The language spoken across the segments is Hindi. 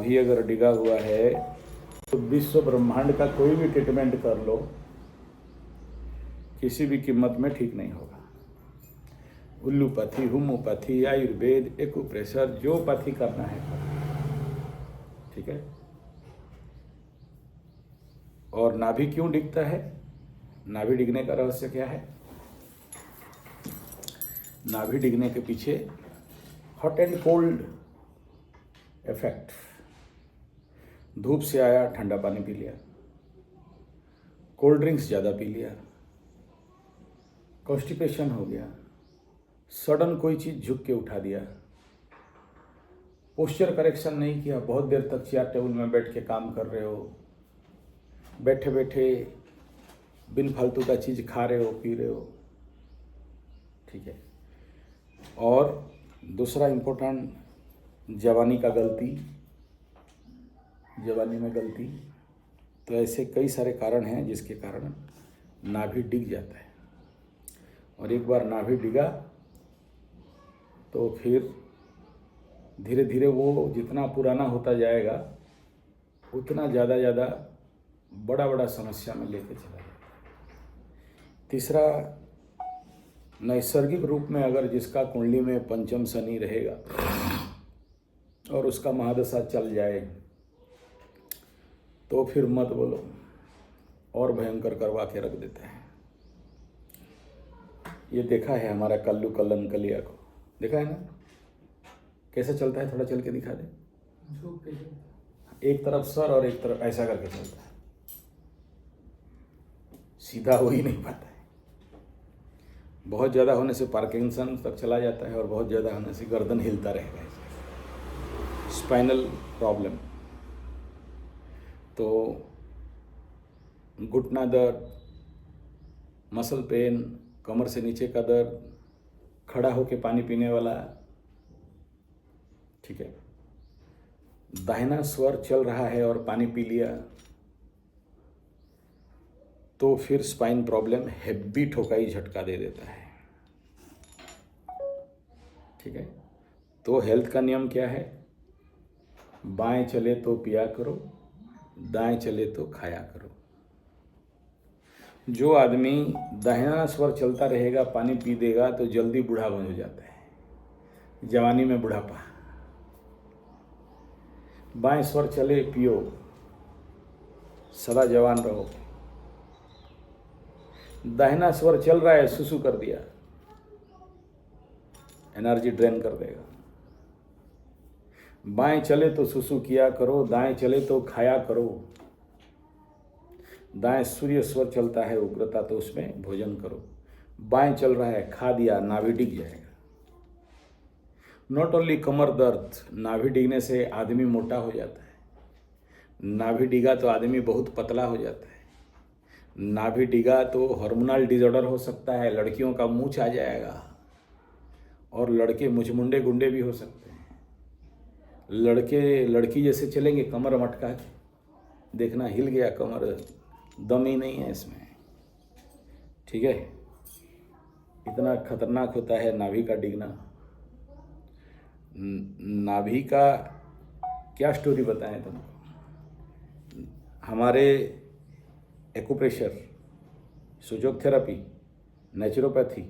ही अगर डिगा हुआ है तो विश्व ब्रह्मांड का कोई भी ट्रीटमेंट कर लो, किसी भी कीमत में ठीक नहीं होगा। उल्लूपैथी, होम्योपैथी, आयुर्वेद, एक्यूप्रेशर, जो पैथी करना है करो, ठीक है। और नाभि क्यों डिगता है? नाभि डिगने का रहस्य क्या है? नाभि डिगने के पीछे हॉट एंड कोल्ड इफेक्ट। धूप से आया, ठंडा पानी पी लिया, कोल्ड ड्रिंक्स ज़्यादा पी लिया, कॉन्स्टिपेशन हो गया, सडन कोई चीज़ झुक के उठा दिया, पोस्चर करेक्शन नहीं किया, बहुत देर तक चेयर टेबल में बैठ के काम कर रहे हो, बैठे बैठे बिन फालतू का चीज़ खा रहे हो, पी रहे हो, ठीक है। और दूसरा इम्पोर्टेंट, जवानी का गलती, जवानी में गलती। तो ऐसे कई सारे कारण हैं जिसके कारण नाभि डिग जाता है। और एक बार नाभि डिगा तो फिर धीरे धीरे वो जितना पुराना होता जाएगा उतना ज़्यादा बड़ा बड़ा समस्या में लेके चला जाता है। तीसरा, नैसर्गिक रूप में अगर जिसका कुंडली में पंचम शनि रहेगा और उसका महादशा चल जाए तो फिर मत बोलो, और भयंकर करवा के रख देता है। ये देखा है हमारा कल्लू कल्लन कलिया को, देखा है ना कैसा चलता है? थोड़ा चल के दिखा दे। एक तरफ सर और एक तरफ ऐसा करके चलता है, सीधा हो ही नहीं पाता है। बहुत ज़्यादा होने से पार्किंसन तक चला जाता है और बहुत ज़्यादा होने से गर्दन हिलता रहेगा, स्पाइनल प्रॉब्लम। तो घुटना दर्द, मसल पेन, कमर से नीचे का दर्द, खड़ा होके पानी पीने वाला, ठीक है। दाहिना स्वर चल रहा है और पानी पी लिया तो फिर स्पाइन प्रॉब्लम हेवी ठोकाई झटका दे देता है, ठीक है। तो हेल्थ का नियम क्या है? बाएं चले तो पिया करो, दाएं चले तो खाया करो। जो आदमी दाहिना स्वर चलता रहेगा, पानी पी देगा तो जल्दी बूढ़ा हो जाता है, जवानी में बुढ़ापा। बाएं स्वर चले, पियो, सदा जवान रहो। दाहिना स्वर चल रहा है, सुसु कर दिया, एनर्जी ड्रेन कर देगा। बाएं चले तो सुसु किया करो, दाएं चले तो खाया करो। दाएं सूर्य स्वर चलता है, उग्रता, तो उसमें भोजन करो। बाएं चल रहा है, खा दिया, नाभि डिग जाएगा। नॉट ओनली कमर दर्द, नाभि डिगने से आदमी मोटा हो जाता है। नाभि डिगा तो आदमी बहुत पतला हो जाता है। नाभि डिगा तो हार्मोनल डिसऑर्डर हो सकता है, लड़कियों का मूंछ आ जाएगा, और लड़के मुझमुंडे गुंडे भी हो सकते हैं। लड़के लड़की जैसे चलेंगे कमर मटका के, देखना हिल गया कमर, दम ही नहीं है इसमें, ठीक है। इतना खतरनाक होता है नाभि का डिगना। नाभि का क्या स्टोरी बताएं तुमको? हमारे acupressure, sujok therapy, naturopathy,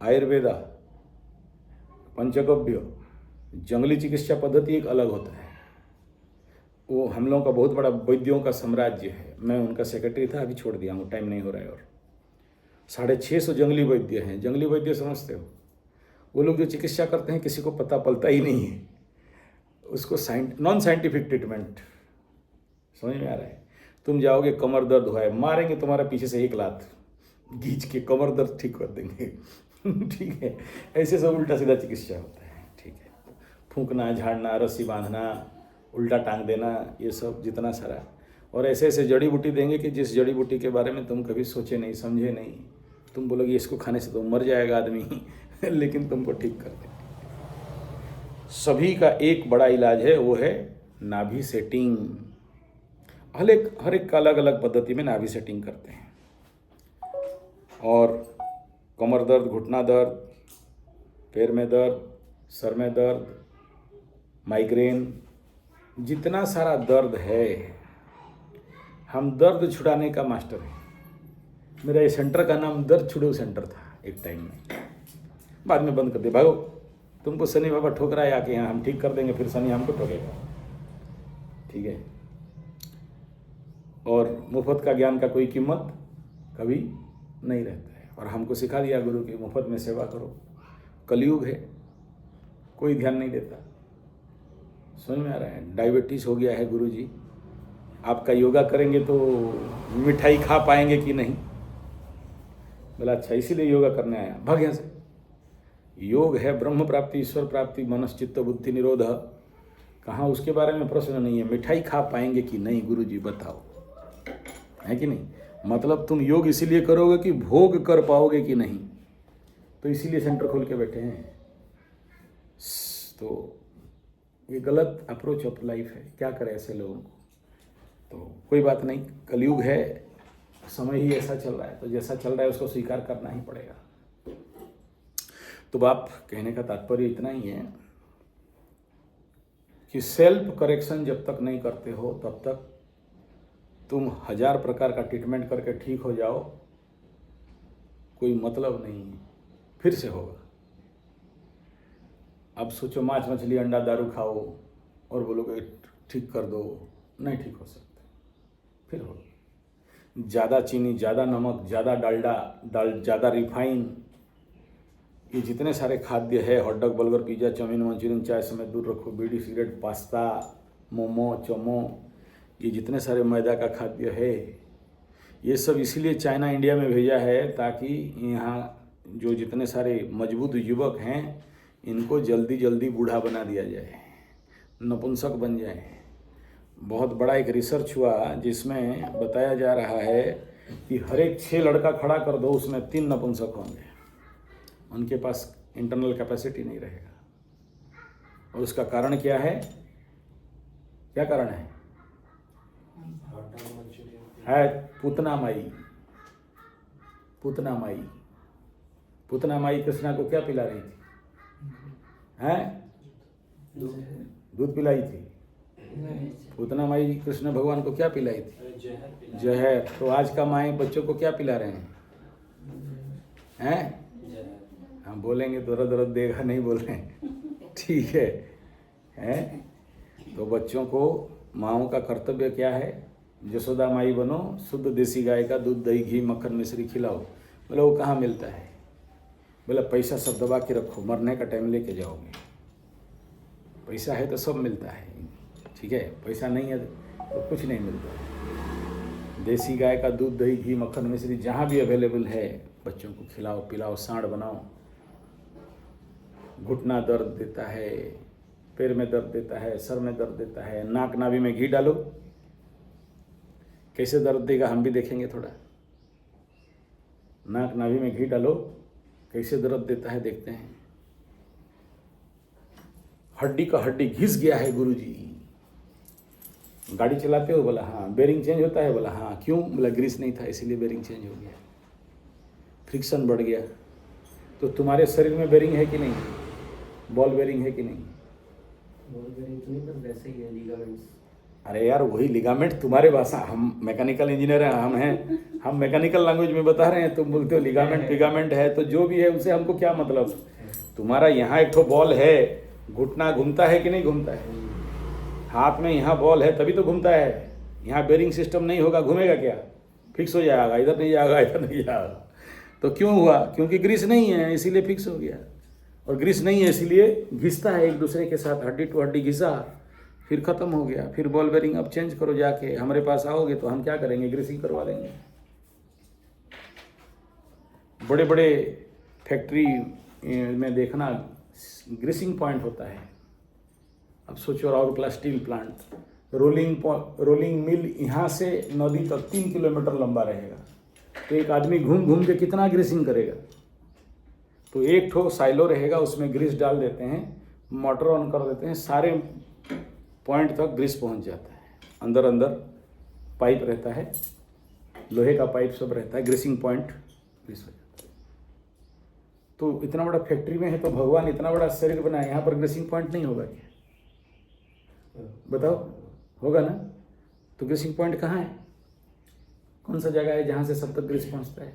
Ayurveda, पंचगव्य, जंगली चिकित्सा पद्धति एक अलग होता है। वो हम लोगों का बहुत बड़ा वैद्यों का साम्राज्य है। मैं उनका सेक्रेटरी था, अभी छोड़ दिया हूँ, टाइम नहीं हो रहा है। और 650 जंगली वैद्य हैं। जंगली वैद्य समझते हो? वो लोग जो चिकित्सा करते हैं किसी को पता पलता ही नहीं है, उसको नॉन साइंटिफिक ट्रीटमेंट। समझ में आ रहा है? तुम जाओगे, कमर दर्द हुआ है, मारेंगे तुम्हारा पीछे से एक लात, घींच के कमर दर्द ठीक कर देंगे ठीक है। ऐसे सब उल्टा सीधा चिकित्सा होता है, ठीक है। फूंकना, झाड़ना, रस्सी बांधना, उल्टा टांग देना, ये सब जितना सारा। और ऐसे ऐसे जड़ी बूटी देंगे कि जिस जड़ी बूटी के बारे में तुम कभी सोचे नहीं, समझे नहीं। तुम बोलोगे इसको खाने से तो मर जाएगा आदमी लेकिन तुमको ठीक कर देंगे। सभी का एक बड़ा इलाज है, वो है नाभि सेटिंग। हर एक का अलग अलग पद्धति में नाभि सेटिंग करते हैं। और कमर दर्द, घुटना दर्द, पैर में दर्द, सर में दर्द, माइग्रेन, जितना सारा दर्द है, हम दर्द छुड़ाने का मास्टर हैं। मेरा ये सेंटर का नाम दर्द छुड़ो सेंटर था एक टाइम में, बाद में बंद कर दिया। भागो, तुमको शनि बाबा ठोकराए आके यहाँ, हम ठीक कर देंगे, फिर शनि हमको ठोकेगा। ठीक है। और मुफ्त का ज्ञान का कोई कीमत कभी नहीं रहता है, और हमको सिखा दिया गुरु की मुफ्त में सेवा करो। कलयुग है, कोई ध्यान नहीं देता। समझ में आ रहा है? डायबिटीज़ हो गया है गुरु जी, आपका योगा करेंगे तो मिठाई खा पाएंगे कि नहीं? बोला अच्छा इसीलिए योगा करने आया, भाग यहाँ से। योग है ब्रह्म प्राप्ति, ईश्वर प्राप्ति, मनश्चित्त बुद्धि निरोध। कहाँ उसके बारे में प्रश्न नहीं है। मिठाई खा पाएंगे कि नहीं गुरु जी बताओ, है कि नहीं? मतलब तुम योग इसीलिए करोगे कि भोग कर पाओगे कि नहीं, तो इसीलिए सेंटर खोल के बैठे हैं। तो ये गलत अप्रोच ऑफ लाइफ है, क्या करें ऐसे लोगों को। तो कोई बात नहीं, कलयुग है, समय ही ऐसा चल रहा है, तो जैसा चल रहा है उसको स्वीकार करना ही पड़ेगा। तो बाप कहने का तात्पर्य इतना ही है कि सेल्फ करेक्शन जब तक नहीं करते हो तब तक तुम 1000 प्रकार का ट्रीटमेंट करके ठीक हो जाओ, कोई मतलब नहीं है, फिर से होगा। अब सोचो मांस मछली अंडा दारू खाओ और बोलोगे ठीक कर दो, नहीं ठीक हो सकता, फिर होगा। ज़्यादा चीनी, ज़्यादा नमक, ज़्यादा डालडा, ज़्यादा रिफाइन, ये जितने सारे खाद्य है, hot dog, burger, pizza, chow mein, manchurian, चाय समेत दूर रखो, बीड़ी, सिगरेट, पास्ता, मोमो, चोमो, ये जितने सारे मैदा का खाद्य है, ये सब इसीलिए चाइना इंडिया में भेजा है ताकि यहाँ जो जितने सारे मजबूत युवक हैं इनको जल्दी जल्दी बूढ़ा बना दिया जाए, नपुंसक बन जाए। बहुत बड़ा एक रिसर्च हुआ जिसमें बताया जा रहा है कि हर एक 6 लड़का खड़ा कर दो, उसमें 3 नपुंसक होंगे। उनके पास इंटरनल कैपेसिटी नहीं रहेगा। और उसका कारण क्या है? क्या कारण है? पूतना माई। पूतना माई, पूतना माई कृष्णा को क्या पिला रही थी? हैं? दूध पिलाई थी। पूतना माई कृष्ण भगवान को क्या पिलाई थी? जहर। तो आज का माए बच्चों को क्या पिला रहे हैं? हम बोलेंगे दर्द दर्द देगा, नहीं बोल रहे हैं, ठीक है? तो बच्चों को माँओं का कर्तव्य क्या है? यशोदा माई बनो, शुद्ध देसी गाय का दूध, दही, घी, मक्खन, मिश्री खिलाओ। बोले वो कहाँ मिलता है? बोला पैसा सब दबा के रखो, मरने का टाइम लेके जाओगे। पैसा है तो सब मिलता है, ठीक है? पैसा नहीं है तो कुछ नहीं मिलता। देसी गाय का दूध, दही, घी, मक्खन, मिश्री जहाँ भी अवेलेबल है बच्चों को खिलाओ, पिलाओ, सांड बनाओ। घुटना दर्द देता है, पैर में दर्द देता है, सर में दर्द देता है, नाक नाभि में घी डालो, कैसे दर्द देगा हम भी देखेंगे थोड़ा। नाक नाभि में घी डालो, कैसे दर्द देता है देखते हैं। हड्डी का हड्डी घिस गया है गुरुजी। गाड़ी चलाते हो? बोला हाँ। बेरिंग चेंज होता है? बोला हाँ। क्यों? बोला ग्रीस नहीं था इसीलिए बेरिंग चेंज हो गया, फ्रिक्शन बढ़ गया। तो तुम्हारे शरीर में बेरिंग है कि नहीं? बॉल बेरिंग है कि नहीं? बॉल बेरिंग तो नहीं, पर वैसे ही है लिगामेंट्स। अरे यार वही लिगामेंट तुम्हारे भाषा, हम मैकेनिकल इंजीनियर हैं, हम मैकेनिकल लैंग्वेज में बता रहे हैं, तुम बोलते हो लिगामेंट लिगामेंट है। तो जो भी है उनसे हमको क्या मतलब? तुम्हारा यहाँ एक ठो बॉल है, घुटना घूमता है कि नहीं घूमता है? हाथ में यहाँ बॉल है तभी तो घूमता है। यहाँ बेरिंग सिस्टम नहीं होगा, घूमेगा क्या? फिक्स हो जाएगा, इधर नहीं जाएगा, इधर नहीं जाएगा। तो क्यों हुआ? क्योंकि ग्रीस नहीं है इसीलिए फिक्स हो गया। और ग्रीस नहीं है इसीलिए घिसता है एक दूसरे के साथ, हड्डी टू हड्डी घिसा, फिर ख़त्म हो गया। फिर बॉल बेरिंग अब चेंज करो जाके, हमारे पास आओगे तो हम क्या करेंगे? ग्रीसिंग करवा देंगे। बड़े बड़े फैक्ट्री में देखना ग्रीसिंग पॉइंट होता है। अब सोचो Rourkela steel plant, rolling mill यहाँ से नदी तक 3 किलोमीटर लंबा रहेगा। तो एक आदमी घूम घूम के कितना ग्रीसिंग करेगा? तो एक ठो साइलो रहेगा, उसमें ग्रीस डाल देते हैं, मोटर ऑन कर देते हैं, सारे पॉइंट तक ग्रीस पहुंच जाता है। अंदर अंदर पाइप रहता है, लोहे का पाइप सब रहता है, ग्रीसिंग पॉइंट ग्रीस हो जाता है। तो इतना बड़ा फैक्ट्री में है तो भगवान इतना बड़ा शरीर बनाया, यहाँ पर ग्रीसिंग पॉइंट नहीं होगा क्या? बताओ, होगा ना? तो ग्रीसिंग पॉइंट कहाँ है? कौन सा जगह है जहाँ से सब तक ग्रीस पहुँचता है?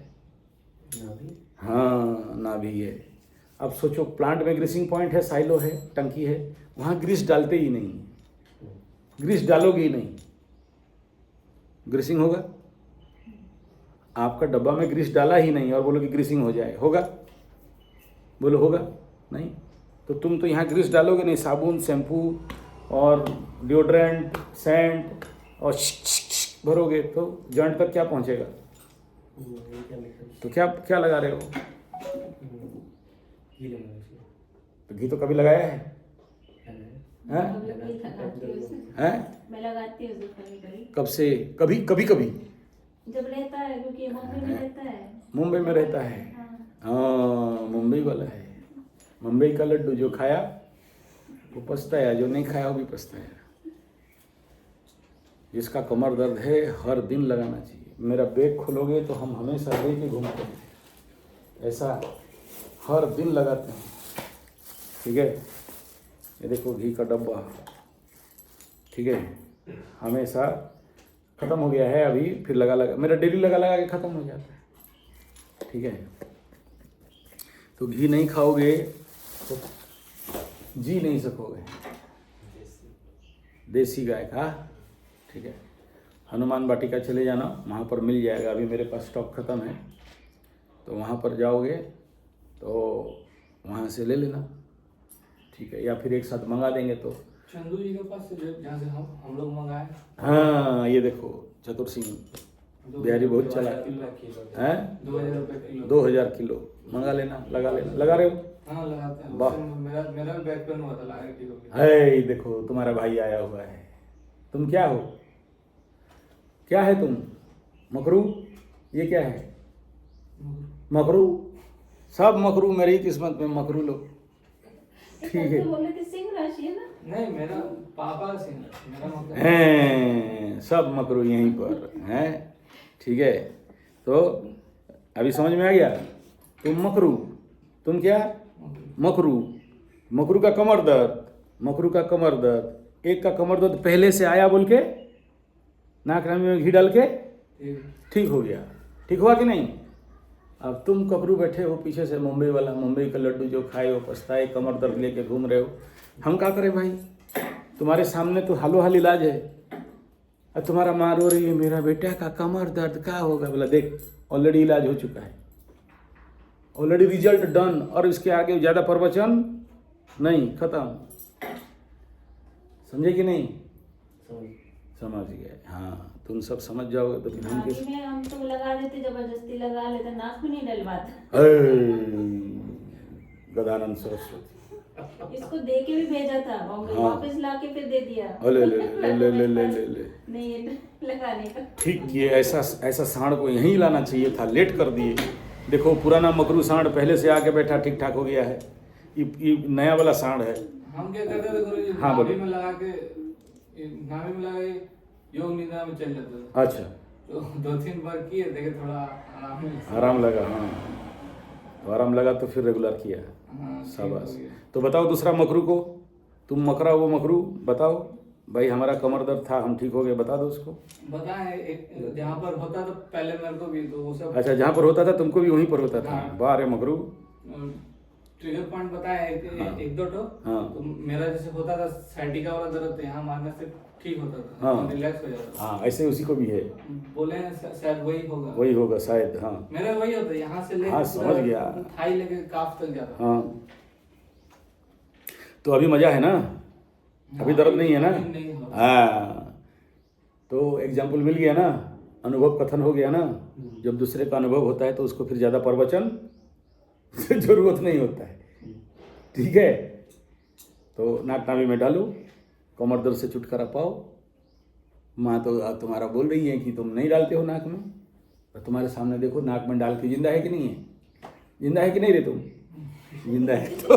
नाभि। हाँ, नाभि है। अब सोचो, प्लांट में ग्रीसिंग पॉइंट है, साइलो है, टंकी है, वहाँ ग्रीस डालते ही नहीं, ग्रीस डालोगे ही नहीं, ग्रीसिंग होगा? आपका डब्बा में ग्रीस डाला ही नहीं और बोलो कि ग्रीसिंग हो जाए, होगा? बोलो होगा? नहीं। तो तुम तो यहाँ ग्रीस डालोगे नहीं, साबुन, शैम्पू और डिओड्रेंट, सेंट और भरोगे तो जॉइंट तक क्या पहुँचेगा? तो क्या क्या लगा रहे हो? घी लगा उसमें। तो घी तो कभी लगाया है? हैं? हैं? मैं लगाती हूँ कभी कभी। कब से? कभी कभी कभी जब रहता है, क्योंकि मुंबई में रहता है। मुंबई में रहता है। हाँ, मुंबई वाला है। मुंबई का लड्डू जो खाया वो पछताया, जो नहीं खाया वो भी पछताया। जिसका कमर दर्द है हर दिन लगाना चाहिए। मेरा बैग खोलोगे तो हम हमेशा लेके घूमते हैं, ऐसा हर दिन लगाते हैं। ठीक है, ये देखो घी का डब्बा, ठीक है, हमेशा ख़त्म हो गया है अभी, फिर लगा मेरा डेली लगा के ख़त्म हो जाता है। ठीक है, तो घी नहीं खाओगे तो जी नहीं सकोगे। देसी गाय का, ठीक है। हनुमान वाटिका चले जाना, वहाँ पर मिल जाएगा, अभी मेरे पास स्टॉक ख़त्म है, तो वहाँ पर जाओगे तो वहाँ से ले लेना, ठीक है, या फिर एक साथ मंगा देंगे तो। चंदू जी के पास से जहाँ से हम लोग मंगाए। हाँ, ये देखो चतुर सिंह बिहारी बहुत चला है, 2000 रुपये किलो। 2000 किलो मंगा लेना, लगा लेना। लगा रहे हो? हाँ लगाते हैं। वाह। मेरा बैक पेन हुआ था, लगा के ठीक हो गया। है, देखो तुम्हारा भाई आया हुआ है। तुम क्या हो? क्या है तुम? मकरू? ये क्या है? मकरू? सब मकरू, मेरी किस्मत में मकरू लोग। ठीक है, बोले कि सिंह राशि है ना। नहीं, मेरा पापा सिंह, मेरा मतलब हैं, सब मकरू यहीं पर हैं, ठीक है। तो अभी समझ में आ गया? तुम मकरू, तुम क्या? मकरू। मकरू का कमर दर्द, मकरू का कमर दर्द, एक का कमर दर्द पहले से आया बोल के नाक रामी में घी डाल के ठीक हो गया। ठीक हुआ कि नहीं? अब तुम ककरू बैठे हो पीछे से, मुंबई वाला, मुंबई का लड्डू जो खाए हो, पछताए, कमर दर्द लेके घूम रहे हो। हम क्या करें भाई? तुम्हारे सामने तो हालो हाल इलाज है, और तुम्हारा माँ रो रही है, मेरा बेटा का कमर दर्द क्या होगा? बोला देख, ऑलरेडी इलाज हो चुका है, ऑलरेडी रिजल्ट डन, और इसके आगे ज़्यादा प्रवचन नहीं, खत्म। समझे कि नहीं? समझ गए? हाँ, तुम सब समझ जाओगे तो फिर हम किस में हम तो लगा देते, जबरदस्ती लगा लेते, नाक में नहीं डलवाते। गदानंद सरस्वती इसको दे के भी भेजा था बॉम्बे, हाँ। वापस लाके फिर दे दिया। ले ले ले ले ले ले ले ले नहीं, ये लगाने का। ठीक, ये ऐसा सांड को यहीं लाना चाहिए था, लेट कर दिए। देखो पुराना मकरू सांड पहले से आके बैठा, ठीक ठाक हो गया है। ये नया वाला सांड है। हम क्या करते थे गुरुजी, हाँ, बोलो। नाभि में लगा के योग निद्रा में चल जाते थे। अच्छा, तो 2-3 बार किए, देखे थोड़ा आराम मिला। आराम लगा? हाँ, तो आराम लगा तो फिर रेगुलर किया। हाँ, ठीक शाबाश। हो गया। तो बताओ दूसरा मकरू को, तुम मकरा वो मकरू, बताओ भाई, हमारा कमर दर्द था, हम ठीक हो गए, बता दो उसको। बताएं, एक जहाँ पर होता था पहले मेरे को भी, तो वो सब अच्छा, जहाँ पर होता था तुमको भी वहीं पर होता था? हाँ। वाह रे मकरू। ट्रिगर पॉइंट बताया एक दो ठो। हाँ। तो मेरा जैसे होता था साइटिका वाला दर्द, तो यहाँ मारने से ठीक होता था। हाँ। रिलैक्स हो जाता था। हाँ, ऐसे उसी को भी है, बोले हैं, शायद वही होगा। वही होगा शायद। हाँ मेरा वही होता है, यहाँ से लेके हाँ, समझ गया। थाई लेके काफ तक जाता। हाँ, तो अभी मजा है ना? अभी दर्द नहीं है ना? अभी नहीं हो रहा। हाँ, तो एग्जाम्पल मिल गया ना, अनुभव कथन हो गया ना। जब दूसरे का अनुभव होता है तो उसको फिर ज़्यादा प्रवचन जरूरत नहीं होता है, ठीक है। तो नाक नाभि में डालो, कमर दर्द से छुटकारा पाओ। माँ तो तुम्हारा बोल रही है कि तुम नहीं डालते हो नाक में, तो तुम्हारे सामने देखो नाक में डाल के जिंदा है कि नहीं है? जिंदा है कि नहीं रे तुम? जिंदा है। तो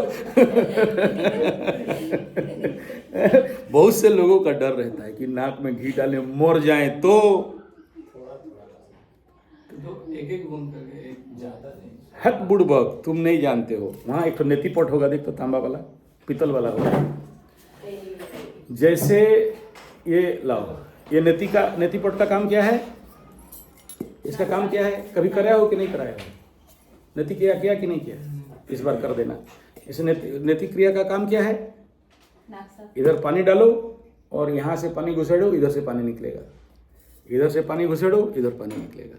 बहुत से लोगों का डर रहता है कि नाक में घी डाले मर जाएं तो एक बूंद करके, एक ज्यादा नहीं। हट बुड़बक, तुम नहीं जानते हो। वहाँ एक तो नेती पॉट होगा, देख तो तांबा वाला, पीतल वाला होगा, जैसे ये लाओ, ये नेति पट का काम क्या है? इसका काम क्या है? कभी कराया हो कि नहीं कराया हो? नेति किया कि नहीं किया? इस बार कर देना। इस नेति क्रिया का काम क्या है? नाक साफ। इधर पानी डालो और यहाँ से पानी घुसेड़ो, इधर से पानी निकलेगा। इधर से पानी घुसेड़ो, इधर पानी निकलेगा।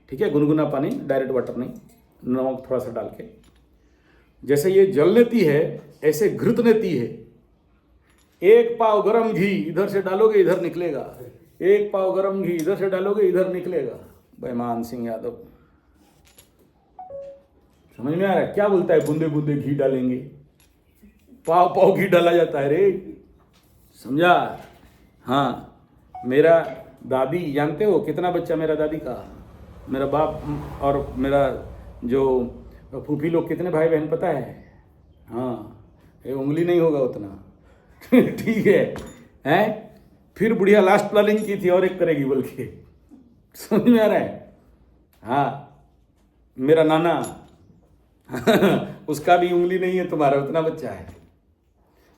ठीक है, गुनगुना पानी, डायरेक्ट वाटर नहीं, नमक थोड़ा सा डाल के। जैसे ये जल नेति है, ऐसे घृत नेति है। एक पाव गरम घी इधर से डालोगे, इधर निकलेगा। एक पाव गरम घी इधर से डालोगे, इधर निकलेगा। बैमान सिंह यादव, समझ में आ रहा है? क्या बोलता है? बूंदे बूंदे घी डालेंगे, पाव पाव घी डाला जाता है रे, समझा? हाँ, मेरा दादी, जानते हो कितना बच्चा मेरा दादी का? मेरा बाप और मेरा जो फूफी लोग कितने भाई बहन पता है? हाँ, ये उंगली नहीं होगा उतना। ठीक है, हैं? फिर बुढ़िया लास्ट प्लानिंग की थी और एक करेगी बोल के, समझ में आ रहा है? हाँ, मेरा नाना उसका भी उंगली नहीं है, तुम्हारा उतना बच्चा है।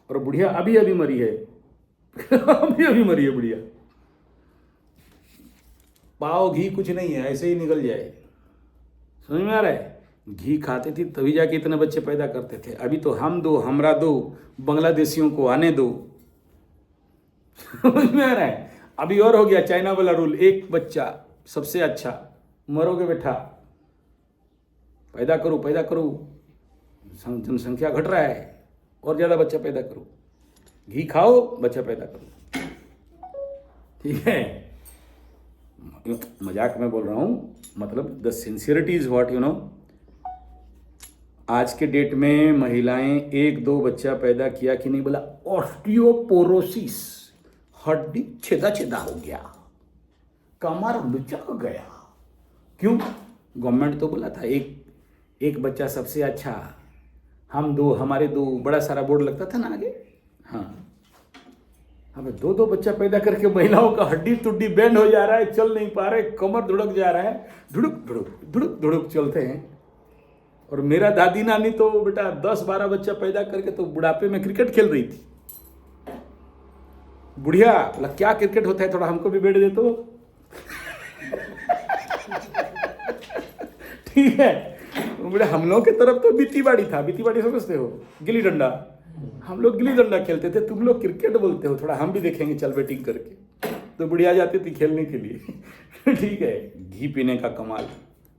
और बुढ़िया अभी अभी मरी है। अभी अभी मरी है बुढ़िया। पाव घी कुछ नहीं है, ऐसे ही निकल जाए। समझ में आ रहा है? घी खाते थे तभी जाके इतने बच्चे पैदा करते थे। अभी तो हम दो, हमरा दो, बांग्लादेशियों को आने दो। समझ में आ रहा है? अभी और हो गया चाइना वाला रूल, एक बच्चा सबसे अच्छा, मरोगे बेटा, पैदा करो पैदा करो, जनसंख्या घट रहा है, और ज्यादा बच्चा पैदा करो, घी खाओ, बच्चा पैदा करो। ठीक है, मजाक में बोल रहा हूं, मतलब the sincerity is what you know. आज के डेट में महिलाएं एक दो बच्चा पैदा किया कि नहीं, बोला ऑस्टियोपोरोसिस, हड्डी छेदा छेदा हो गया, कमर लुचक गया। क्यों? गवर्नमेंट तो बोला था एक बच्चा सबसे अच्छा, हम दो, हमारे दो, बड़ा सारा बोर्ड लगता था ना आगे। हाँ, अब दो दो बच्चा पैदा करके महिलाओं का हड्डी तुड्डी बैंड हो जा रहा है, चल नहीं पा रहे, कमर धुड़क जा रहा है, धुड़ुक धुड़ुक धुड़ुक धुड़ुक चलते हैं। और मेरा दादी नानी तो बेटा 10-12 बच्चा पैदा करके तो बुढ़ापे में क्रिकेट खेल रही थी। बुढ़िया बोला क्या क्रिकेट होता है, थोड़ा हमको भी बैठ दे तो। ठीक है, बोले हम लोग की तरफ तो बीती बाड़ी था, बीती बाड़ी समझते हो, गिल्ली डंडा, हम लोग गिल्ली डंडा खेलते थे, तुम लोग क्रिकेट बोलते हो, थोड़ा हम भी देखेंगे, चल बैटिंग करके। तो बुढ़िया जाती थी खेलने के लिए। ठीक है, घी पीने का कमाल,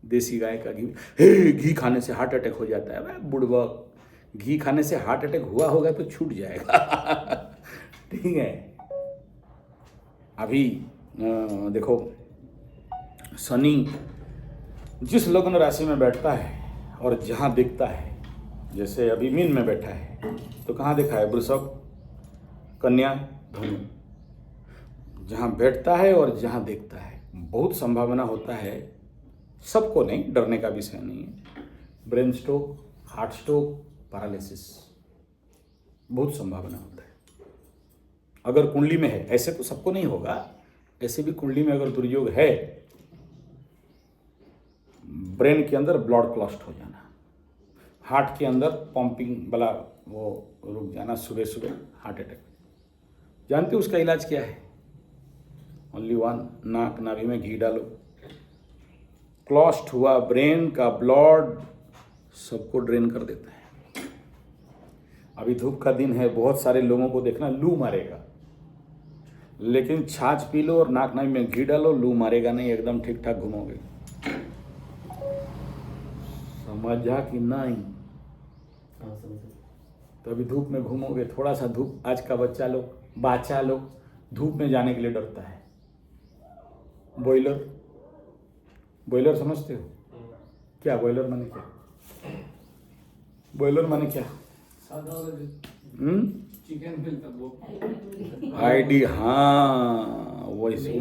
देसी गाय का घी। घी खाने से हार्ट अटैक हो जाता है। बुढ़वा, घी खाने से हार्ट अटैक हुआ होगा तो छूट जाएगा। ठीक है, अभी देखो, शनि जिस लग्न राशि में बैठता है और जहाँ दिखता है, जैसे अभी मीन में बैठा है तो कहाँ दिखा है? वृषभ, कन्या, धनु। जहाँ बैठता है और जहाँ दिखता है, बहुत संभावना होता है, सबको नहीं, डरने का विषय नहीं है, brain stroke, heart stroke, paralysis, बहुत संभावना होता है अगर कुंडली में है। ऐसे तो सबको नहीं होगा, ऐसे भी कुंडली में अगर दुर्योग है, ब्रेन के अंदर ब्लड क्लॉस्ट हो जाना, हार्ट के अंदर पंपिंग वाला वो रुक जाना, सुबह सुबह हार्ट अटैक। जानते हो उसका इलाज क्या है? ओनली वन, नाक नाभि में घी डालो, क्लॉस्ट हुआ ब्रेन का ब्लड सबको ड्रेन कर देता है। अभी धूप का दिन है, बहुत सारे लोगों को देखना लू मारेगा, लेकिन छाछ पी लो और नाक नाभि में घी डालो, लू मारेगा नहीं, एकदम ठीक ठाक घूमोगे। समझा कि नहीं? हाँ समझा। तो अभी धूप में घूमोगे, थोड़ा सा धूप, आज का बच्चा लोग धूप में जाने के लिए डरता है। बॉयलर समझते हो क्या? बॉयलर माने क्या? बॉयलर माने क्या? सादा वाला चिकन मिलता वो आईडी, हाँ वही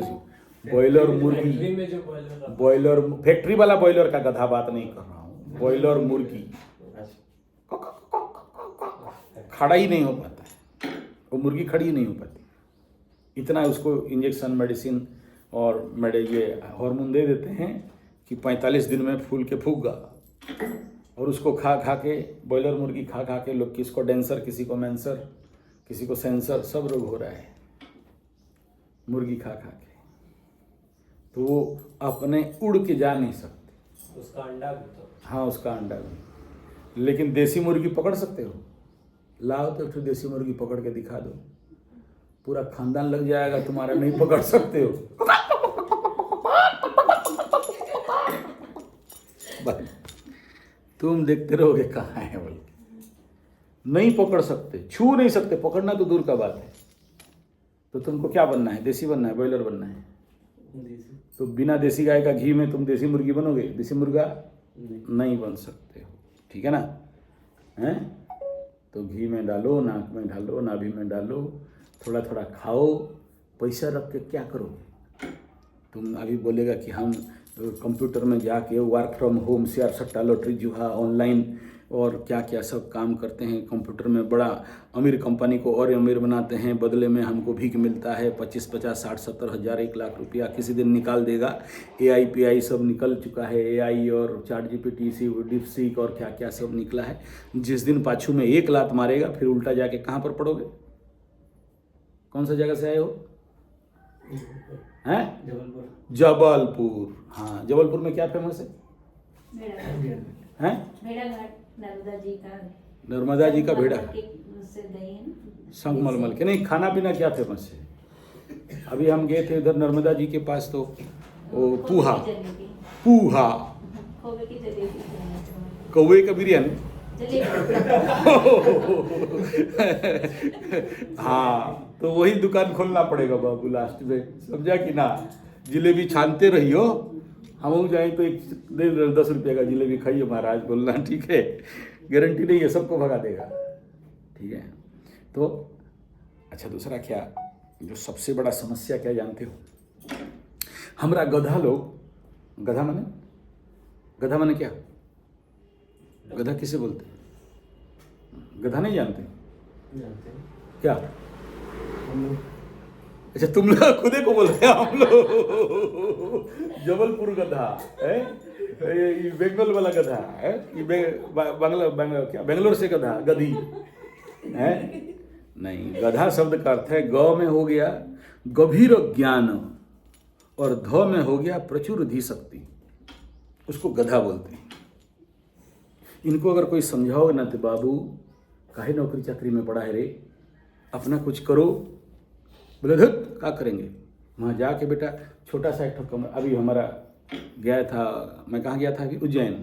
बॉयलर मुर्गी, में जो बॉयलर बॉयलर फैक्ट्री वाला बॉयलर का गधा बात नहीं कर रहा हूँ, बॉयलर मुर्गी खड़ा ही नहीं हो पाता है, वो मुर्गी खड़ी ही नहीं हो पाती, इतना उसको इंजेक्शन, मेडिसिन और ये हार्मोन दे देते हैं कि 45 दिन में फूल के फूगा। और उसको खा खा के, बॉयलर मुर्गी खा खा के लोग, किसको डेंसर, किसी को मैंसर, किसी को सेंसर, सब रोग हो रहा है मुर्गी खा खा के। तो वो अपने उड़ के जा नहीं सकते। उसका अंडा भी तो हाँ, उसका अंडा भी। लेकिन देसी मुर्गी पकड़ सकते हो? लाओ तो फिर देसी मुर्गी पकड़ के दिखा दो, पूरा खानदान लग जाएगा तुम्हारा, नहीं पकड़ सकते हो। बस तुम देखते रहोगे कहाँ है बोल, नहीं पकड़ सकते, छू नहीं सकते, पकड़ना तो दूर का बात है। तो तुमको क्या बनना है? देसी बनना है, बॉयलर बनना है? देसी तो बिना देसी गाय का घी में तुम देसी मुर्गी बनोगे? देसी मुर्गा नहीं बन सकते हो, ठीक है ना? हैं? तो घी में डालो, नाक में डालो, नाभि में डालो, थोड़ा थोड़ा खाओ। पैसा रख के क्या करोगे? तुम अभी बोलेगा कि हम कंप्यूटर में जाके वर्क फ्रॉम होम, शेयर सट्टा, लॉटरी, जुआ, ऑनलाइन और क्या क्या सब काम करते हैं कंप्यूटर में, बड़ा अमीर कंपनी को और अमीर बनाते हैं, बदले में हमको भीख मिलता है 25, 50, 60, 70 हज़ार, 1 लाख रुपया किसी दिन निकाल देगा। AI PI सब निकल चुका है, AI और ChatGPT, DeepSeek और क्या क्या सब निकला है। जिस दिन पाछू में 1 लात मारेगा, फिर उल्टा जाके कहाँ पर पड़ोगे? कौन सा जगह से आए हो? हैं? जबलपुर। जबलपुर। हाँ, जबलपुर में क्या फेमस है? हैं? भेड़ाघाट, नर्मदा जी का, नर्मदा जी का भेड़ा, से दही है ना, संगमरमर के। नहीं, खाना पीना क्या फेमस है? अभी हम गए थे उधर नर्मदा जी के पास, तो वो पूहा, जलेबी, पूहा, खोबे की जलेबी, कौवे का बिरयानी। हाँ, तो वही दुकान खोलना पड़ेगा बाबू लास्ट में, समझा कि ना? जिलेबी छानते रहियो, हम जाए तो 10 रुपये का जिलेबी खाइए महाराज बोलना, ठीक है? गारंटी नहीं है, सबको भगा देगा, ठीक है? तो अच्छा, दूसरा क्या, जो सबसे बड़ा समस्या क्या जानते हो? हमरा गधा लोग, गधा माने क्या? गधा किसे बोलते हैं? गधा नहीं जानते? जानते हैं क्या? हम लोग। अच्छा, तुम लोग खुदे को बोल रहे हैं हम लोग। जबलपुर गधा है, ये बंगाल वाला गधा है, ये बेंगलोर से गधा, गधी है? नहीं, गधा शब्द का अर्थ है, ग में हो गया गंभीर ज्ञान और ध में हो गया प्रचुर धी शक्ति, उसको गधा बोलते हैं। इनको अगर कोई समझाओगे ना तो बाबू काहे नौकरी चाकरी में पड़ा है रे, अपना कुछ करो। बोले धुत क्या करेंगे? वहाँ जाके बेटा छोटा सा एक कमरा, अभी हमारा गया था, मैं कहाँ गया था अभी? उज्जैन।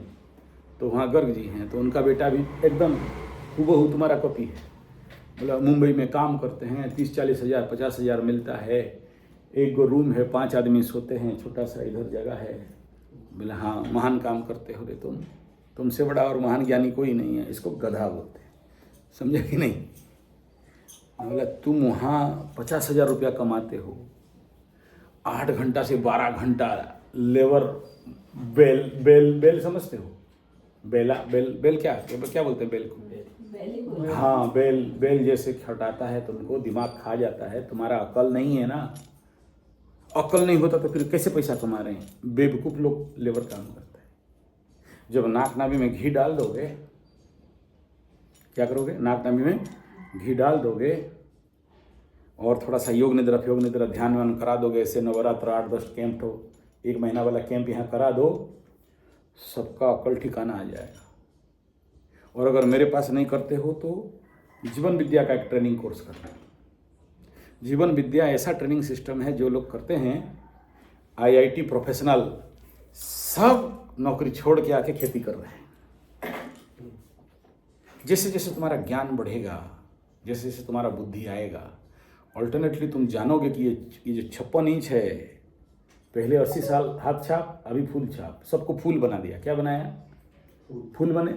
तो वहाँ गर्ग जी हैं, तो उनका बेटा भी एकदम हूबहू तुम्हारा कॉपी है। बोला मुंबई में काम करते हैं, 30-40 हज़ार 50 हज़ार मिलता है, एक गो रूम है, 5 आदमी सोते हैं, छोटा सा इधर जगह है। बोला हाँ, महान काम करते हो रे तुमसे बड़ा और महान ज्ञानी कोई नहीं है, इसको गधा बोलते हैं, समझे कि नहीं? बोला तुम वहाँ 50 हज़ार रुपया कमाते हो, 8 घंटा से 12 घंटा लेबर, बेल समझते हो? बेल क्या बोलते हैं बेल को? हाँ, बेल जैसे खटाता है, तुमको दिमाग खा जाता है, तुम्हारा अकल नहीं है ना। अकल नहीं होता तो फिर कैसे पैसा कमा रहे हैं? बेवकूफ़ लोग लेबर काम करते हैं। जब नाक नाभि में घी डाल दोगे, क्या करोगे? नाक नाभि में घी डाल दोगे और थोड़ा सा योग निद्रा ध्यान वान करा दोगे, ऐसे नवरात्र 8-10 कैंप हो, 1 महीना वाला कैंप यहाँ करा दो, सबका अकल ठिकाना आ जाएगा। और अगर मेरे पास नहीं करते हो तो जीवन विद्या का एक ट्रेनिंग कोर्स करना। जीवन विद्या ऐसा ट्रेनिंग सिस्टम है, जो लोग करते हैं IIT प्रोफेशनल, सब नौकरी छोड़ के आके खेती कर रहे हैं। जैसे जैसे तुम्हारा ज्ञान बढ़ेगा, जैसे जैसे तुम्हारा बुद्धि आएगा, अल्टरनेटली तुम जानोगे कि ये जो 56 इंच है, पहले 80 साल हाथ छाप, अभी फूल छाप, सबको फूल बना दिया। क्या बनाया? फूल बने,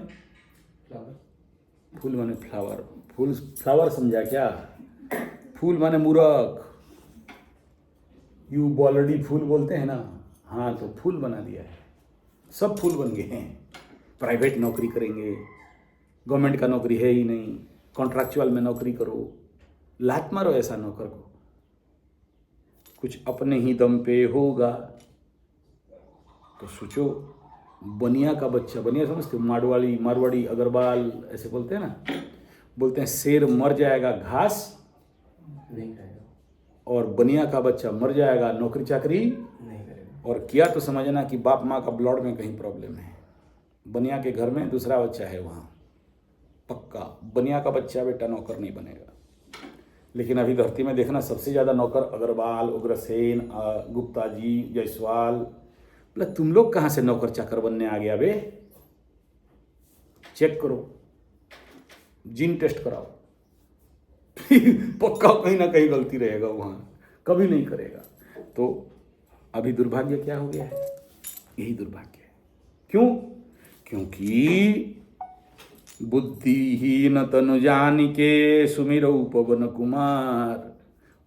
फूल बने फ्लावर, फ्लावर समझा क्या? फूल माने मूर्ख, यू बॉलडी फूल बोलते हैं ना, हाँ, तो फूल बना दिया है, सब फूल बन गए हैं। प्राइवेट नौकरी करेंगे, गवर्नमेंट का नौकरी है ही नहीं, कॉन्ट्रैक्चुअल में नौकरी करो, लात मारो ऐसा नौकर को, कुछ अपने ही दम पे होगा। तो सोचो, बनिया का बच्चा, बनिया समझते हो? मारवाड़ी अग्रवाल ऐसे बोलते हैं ना, बोलते हैं शेर मर जाएगा घास नहीं खाएगा, और बनिया का बच्चा मर जाएगा नौकरी चाकरी नहीं करेगा। और किया तो समझना कि बाप माँ का ब्लड में कहीं प्रॉब्लम है। बनिया के घर में दूसरा बच्चा है वहाँ, पक्का बनिया का बच्चा बेटा नौकर नहीं बनेगा। लेकिन अभी धरती में देखना सबसे ज़्यादा नौकर अग्रवाल, उग्रसेन, गुप्ता जी, जायसवाल, मतलब तुम लोग कहाँ से नौकर चाकर बनने आ गया बे? चेक करो, जीन टेस्ट कराओ पक्का कहीं ना कहीं गलती रहेगा वहाँ, कभी नहीं करेगा। तो अभी दुर्भाग्य क्या हो गया है? यही दुर्भाग्य है। क्यों? क्योंकि बुद्धिहीन तनु जानिके सुमिरऊ पवन कुमार,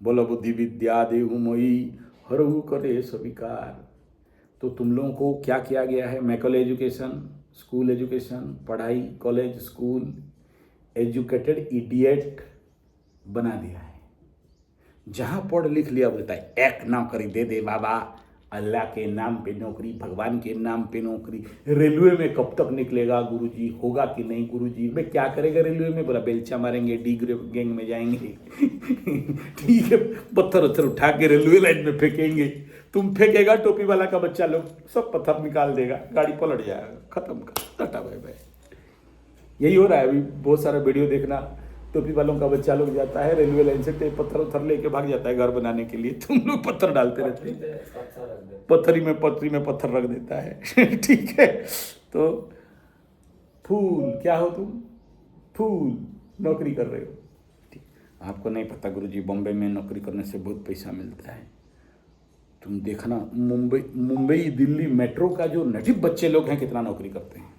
बोल बुद्धि विद्या देहु मोई हरहु करे स्वीकार। तो तुम लोगों को क्या किया गया है? मैकल एजुकेशन, स्कूल एजुकेशन, पढ़ाई, कॉलेज, स्कूल, एजुकेटेड इडियट बना दिया है। जहाँ पढ़ लिख लिया बोलता है एक नौकरी दे दे बाबा, अल्लाह के नाम पे नौकरी, भगवान के नाम पे नौकरी। रेलवे में कब तक निकलेगा गुरुजी? होगा कि नहीं गुरुजी? मैं क्या करेगा रेलवे में? बोला बेलचा मारेंगे, डी गैंग में जाएंगे ठीक है, पत्थर उत्थर उठा के रेलवे लाइन में फेंकेंगे। तुम फेंकेगा, टोपी वाला का बच्चा लोग सब पत्थर निकाल देगा, गाड़ी पलट जाएगा, खत्म कर, टाटा बाय बाय। यही हो रहा है अभी। बहुत सारा वीडियो देखना, टोपी वालों का बच्चा लोग जाता है रेलवे लाइन से, पत्थर उत्थर लेके भाग जाता है घर बनाने के लिए। तुम लोग पत्थर डालते रहते हैं, पत्थरी में पत्थर रख देता है ठीक है। तो फूल क्या हो तुम? फूल नौकरी कर रहे हो। ठीक, आपको नहीं पता गुरुजी, बॉम्बे में नौकरी करने से बहुत पैसा मिलता है। तुम देखना मुंबई दिल्ली मेट्रो का जो नेटिव बच्चे लोग हैं कितना नौकरी करते हैं।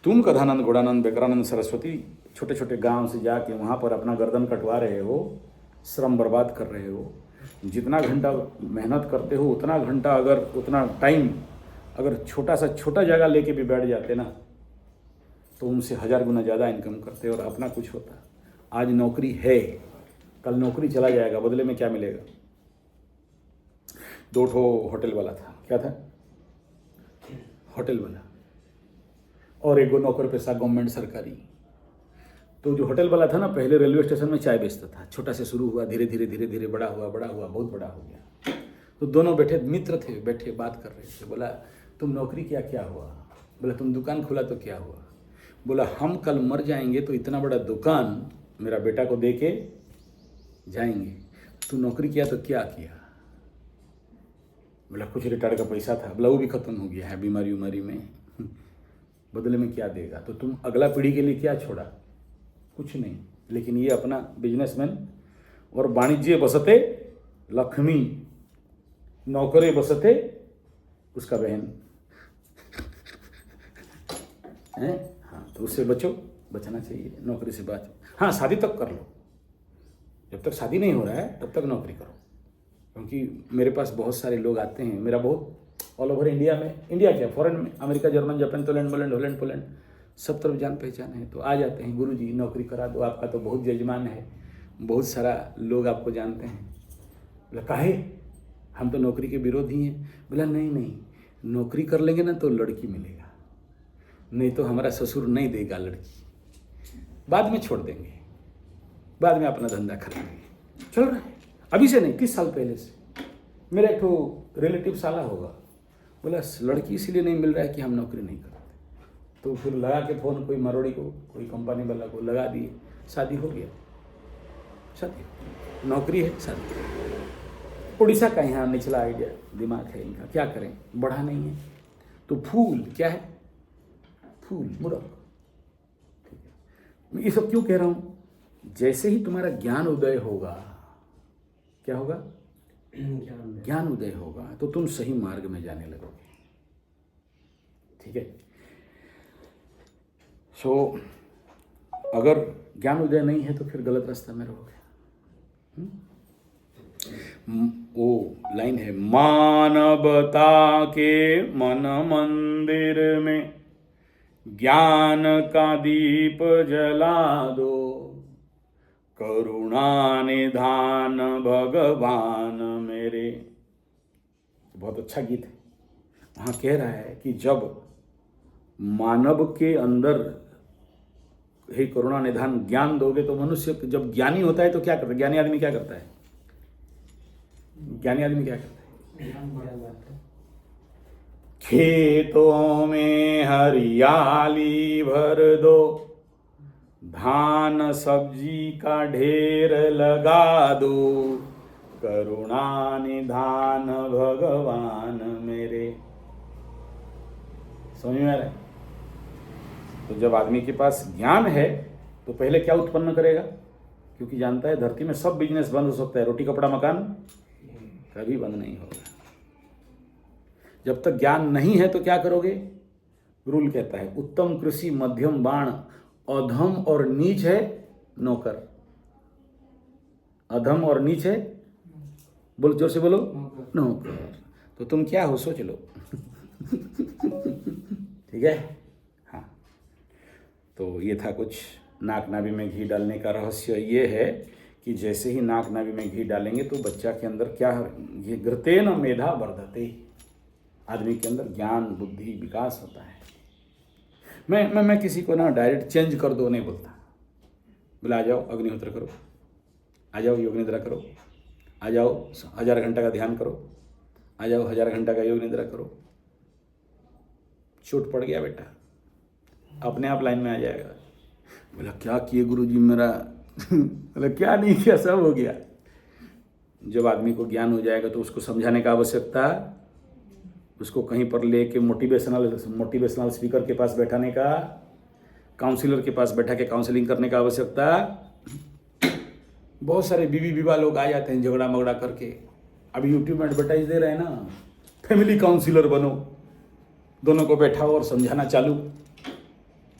तुम कथानंद, घोड़ानंद, बेकरानंद, सरस्वती छोटे छोटे गांव से जाके वहाँ पर अपना गर्दन कटवा रहे हो, श्रम बर्बाद कर रहे हो। जितना घंटा मेहनत करते हो उतना घंटा, अगर उतना टाइम अगर छोटा जगह लेके भी बैठ जाते ना, तो उनसे 1000 गुना ज़्यादा इनकम करते और अपना कुछ होता। आज नौकरी है, कल नौकरी चला जाएगा, बदले में क्या मिलेगा? 2 ठो होटल वाला था, क्या था? होटल वाला, और एगो नौकर पेशा गवर्नमेंट सरकारी। तो जो होटल वाला था ना, पहले रेलवे स्टेशन में चाय बेचता था, छोटा से शुरू हुआ, धीरे धीरे बड़ा हुआ, बहुत बड़ा हो गया। तो दोनों बैठे, मित्र थे, बैठे बात कर रहे थे। बोला तुम नौकरी किया, क्या हुआ? बोला तुम दुकान खुला तो क्या हुआ? बोला हम कल मर जाएंगे तो इतना बड़ा दुकान मेरा बेटा को दे के जाएंगे, तू नौकरी किया तो क्या किया? बोला कुछ रिटायर्ड का पैसा था। बोला वो भी खत्म हो गया है बीमारी उमारी में, बदले में क्या देगा? तो तुम अगला पीढ़ी के लिए क्या छोड़ा? कुछ नहीं। लेकिन ये अपना बिजनेसमैन और वाणिज्य बसते लक्ष्मी, नौकरे बसते उसका बहन है। हाँ, तो उससे बचना चाहिए, नौकरी से बचो। हाँ, शादी तक कर लो, जब तक शादी नहीं हो रहा है तब तक नौकरी करो। क्योंकि मेरे पास बहुत सारे लोग आते हैं, मेरा बहुत ऑल ओवर इंडिया में, इंडिया क्या फॉरेन में, America, German, Japan, Holland, Poland, सब तरफ जान पहचान है। तो आ जाते हैं, गुरुजी नौकरी करा दो, आपका तो बहुत जजमान है, बहुत सारा लोग आपको जानते हैं। बोला काहे? हम तो नौकरी के विरोधी हैं। बोला नहीं, नौकरी कर लेंगे ना तो लड़की मिलेगा, नहीं तो हमारा ससुर नहीं देगा लड़की, बाद में छोड़ देंगे, बाद में अपना धंधा कर लेंगे। चल रहा है अभी से नहीं, 30 साल पहले से। मेरा एक तो रिलेटिव साला होगा, बोला लड़की इसीलिए नहीं मिल रहा है कि हम नौकरी नहीं करते। तो फिर लगा के फ़ोन कोई मरोड़ी को, कोई कंपनी वाला को लगा दिए, शादी हो गया, शादी, नौकरी है, शादी। उड़ीसा का यहाँ निचला आइडिया दिमाग है इनका, क्या करें, बढ़ा नहीं है। तो फूल क्या है? फूल, मूर्ख। ठीक है, मैं ये सब क्यों कह रहा हूँ? जैसे ही तुम्हारा ज्ञान उदय होगा, क्या होगा? ज्ञान उदय होगा तो तुम सही मार्ग में जाने लगोगे। ठीक है, सो अगर ज्ञान उदय नहीं है तो फिर गलत रास्ता में रहोगे। वो लाइन है, मानवता के मन मंदिर में ज्ञान का दीप जला दो, करुणा निधान भगवान मेरे। बहुत अच्छा गीत है। वहाँ कह रहा है कि जब मानव के अंदर हे करुणा निधान ज्ञान दोगे तो मनुष्य जब ज्ञानी होता है तो क्या करता है? ज्ञानी आदमी क्या करता है? ज्ञानी आदमी क्या करता है? खेतों में हरियाली भर दो, धान सब्जी का ढेर लगा दो, करुणा निधान भगवान मेरे। समझ में आ रहा है? तो जब आदमी के पास ज्ञान है तो पहले क्या उत्पन्न करेगा? क्योंकि जानता है धरती में सब बिजनेस बंद हो सकता है, रोटी कपड़ा मकान कभी बंद नहीं होगा। जब तक ज्ञान नहीं है तो क्या करोगे? रूल कहता है उत्तम कृषि मध्यम बाण, अधम और नीच है नौकर। अधम और नीच है, बोलो जोर से बोलो, नौकर। तो तुम क्या हो सोच लो। ठीक है। हाँ, तो ये था कुछ नाक नाभि में घी डालने का रहस्य। ये है कि जैसे ही नाक नाभि में घी डालेंगे तो बच्चा के अंदर क्या, ये घृतेन मेधा वर्धते, आदमी के अंदर ज्ञान बुद्धि विकास होता है। मैं किसी को ना डायरेक्ट चेंज कर दो नहीं बोलता। बोला आ जाओ अग्निहोत्र करो, आ जाओ योग निद्रा करो, आ जाओ 1000 घंटा का ध्यान करो, आ जाओ 1000 घंटा का योग निद्रा करो। चोट पड़ गया बेटा, अपने आप लाइन में आ जाएगा। बोला क्या किए गुरुजी मेरा? बोला क्या नहीं किया, सब हो गया। जब आदमी को ज्ञान हो जाएगा तो उसको समझाने का आवश्यकता, उसको कहीं पर लेके मोटिवेशनल स्पीकर के पास बैठाने का, काउंसलर के पास बैठा के काउंसलिंग करने का आवश्यकता। बहुत सारे बीवी विवाह लोग आ जाते हैं झगड़ा मगड़ा करके। अभी यूट्यूब में एडवर्टाइज दे रहे हैं ना, फैमिली काउंसलर बनो, दोनों को बैठाओ और समझाना चालू,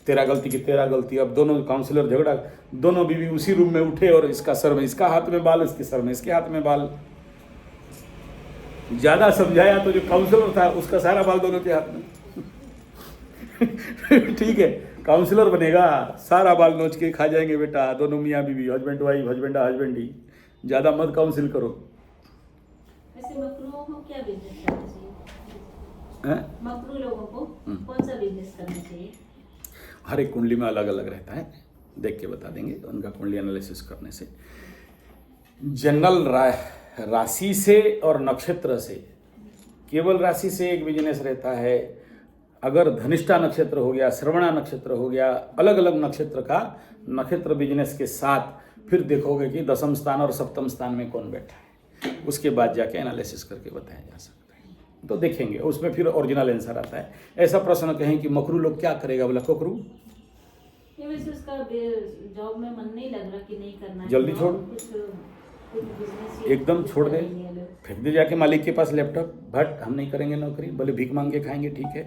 तेरा गलती की तेरा गलती। अब दोनों काउंसलर झगड़ा, दोनों बीवी उसी रूम में उठे और इसका सर में, इसका हाथ में बाल, इसके सर में, इसके हाथ में बाल। ज्यादा समझाया तो जो काउंसलर था उसका सारा बाल दोनों के हाथ में। ठीक है, काउंसलर बनेगा, सारा बाल नोच के खा जाएंगे बेटा, दोनों मियाँ बीवी, हस्बैंड वाइफ, हस्बैंड ही। ज्यादा मत काउंसिल करो। वैसे मकरूओं को क्या बिजनेस करना चाहिए? मकरू लोगों को कौन सा बिजनेस करना चाहिए? हर एक कुंडली में अलग अलग रहता है, देख के बता देंगे उनका कुंडली एनालिसिस करने से। जनरल राशि से और नक्षत्र से, केवल राशि से एक बिजनेस रहता है। अगर धनिष्ठा नक्षत्र हो गया, श्रवणा नक्षत्र हो गया, अलग अलग नक्षत्र का नक्षत्र बिजनेस के साथ फिर देखोगे कि 10वें स्थान और 7वें स्थान में कौन बैठा है, उसके बाद जाके एनालिसिस करके बताया जा सकता है। तो देखेंगे उसमें फिर ओरिजिनल आंसर आता है। ऐसा प्रश्न कहें कि मकरू लोग क्या करेगा, बोला कोकरू वैसे उसका जॉब में मन नहीं लग रहा कि नहीं करना है, जल्दी छोड़, कुछ business एकदम छोड़ दे, फेंक दे जाके मालिक के पास लैपटॉप। भट हम नहीं करेंगे नौकरी, भले भीख मांग के खाएंगे, ठीक है,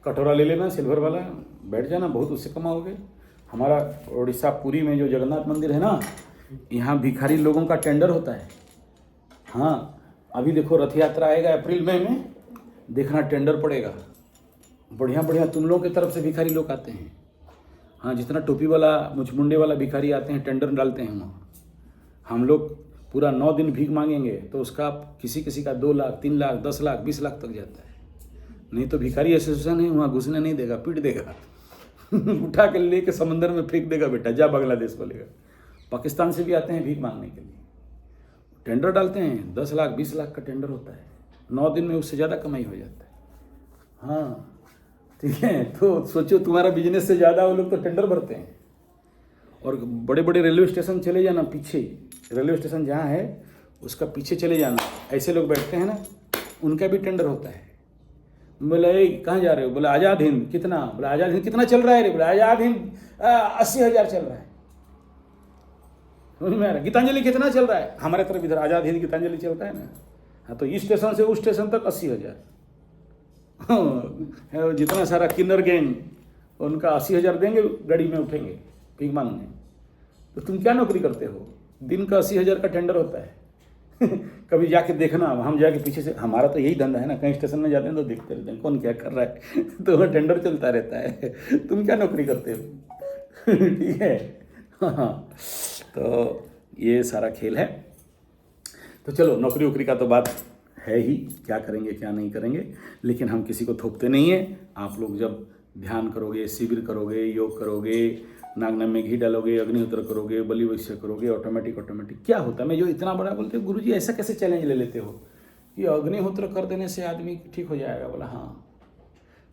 कटोरा ले लेना सिल्वर वाला, बैठ जाना, बहुत उससे कमाओगे। हमारा उड़ीसा पुरी में जो जगन्नाथ मंदिर है ना, यहाँ भिखारी लोगों का टेंडर होता है। हाँ, अभी देखो रथ यात्रा आएगा अप्रैल मई में, देखना टेंडर पड़ेगा। बढ़िया बढ़िया तुम लोगों की तरफ से भिखारी लोग आते हैं। हाँ, जितना टोपी वाला मुचमुंडे वाला भिखारी आते हैं, टेंडर डालते हैं वहाँ। हम लोग पूरा 9 दिन भीख मांगेंगे तो उसका किसी किसी का 2 लाख 3 लाख 10 लाख 20 लाख तक जाता है। नहीं तो भिखारी एसोसिएशन है, वहाँ घुसने नहीं देगा, पीट देगा। उठा के लेके समंदर में फेंक देगा, बेटा जा बांग्लादेश बोलेगा। पाकिस्तान से भी आते हैं भीख मांगने के लिए, टेंडर डालते हैं, 10 लाख 20 लाख का टेंडर होता है। 9 दिन में उससे ज़्यादा कमाई हो जाता है। हाँ ठीक है, तो सोचो तुम्हारा बिजनेस से ज़्यादा वो लोग तो टेंडर भरते हैं। और बड़े बड़े रेलवे स्टेशन चले जाना, पीछे रेलवे स्टेशन जहाँ है उसका पीछे चले जाना, ऐसे लोग बैठते हैं ना, उनका भी टेंडर होता है। बोले कहाँ जा रहे हो? बोले आज़ाद हिंद। कितना? बोले आज़ाद हिंद कितना चल रहा है रे? बोले आज़ाद हिंद 80,000 चल रहा है। समझ में आ रहा? गीतांजलि कितना चल रहा है? हमारे तरफ इधर आज़ाद हिंद गीतांजलि चलता है ना। हाँ, तो इस स्टेशन से उस स्टेशन तक 80,000। जितना सारा किन्नर गैंग, उनका 80,000 देंगे, गाड़ी में उठेंगे भीख मांगने। तो तुम क्या नौकरी करते हो? दिन का 80,000 का टेंडर होता है। कभी जाके देखना, हम जाके पीछे से, हमारा तो यही धंधा है ना, कहीं स्टेशन में जाते हैं तो देखते रहते हैं कौन क्या कर रहा है। तो वह टेंडर चलता रहता है। तुम क्या नौकरी करते हो? ठीक है। हाँ, तो ये सारा खेल है। तो चलो, नौकरी वोकरी का तो बात है ही, क्या करेंगे क्या नहीं करेंगे, लेकिन हम किसी को थोपते नहीं हैं। आप लोग जब ध्यान करोगे, शिविर करोगे, योग करोगे, नागनम में घी डालोगे, अग्निहोत्र करोगे, बलि वैश्य करोगे, ऑटोमेटिक क्या होता है? मैं जो इतना बड़ा बोलते हो गुरुजी ऐसा कैसे चैलेंज ले लेते हो कि अग्निहोत्र कर देने से आदमी ठीक हो जाएगा? बोला हाँ।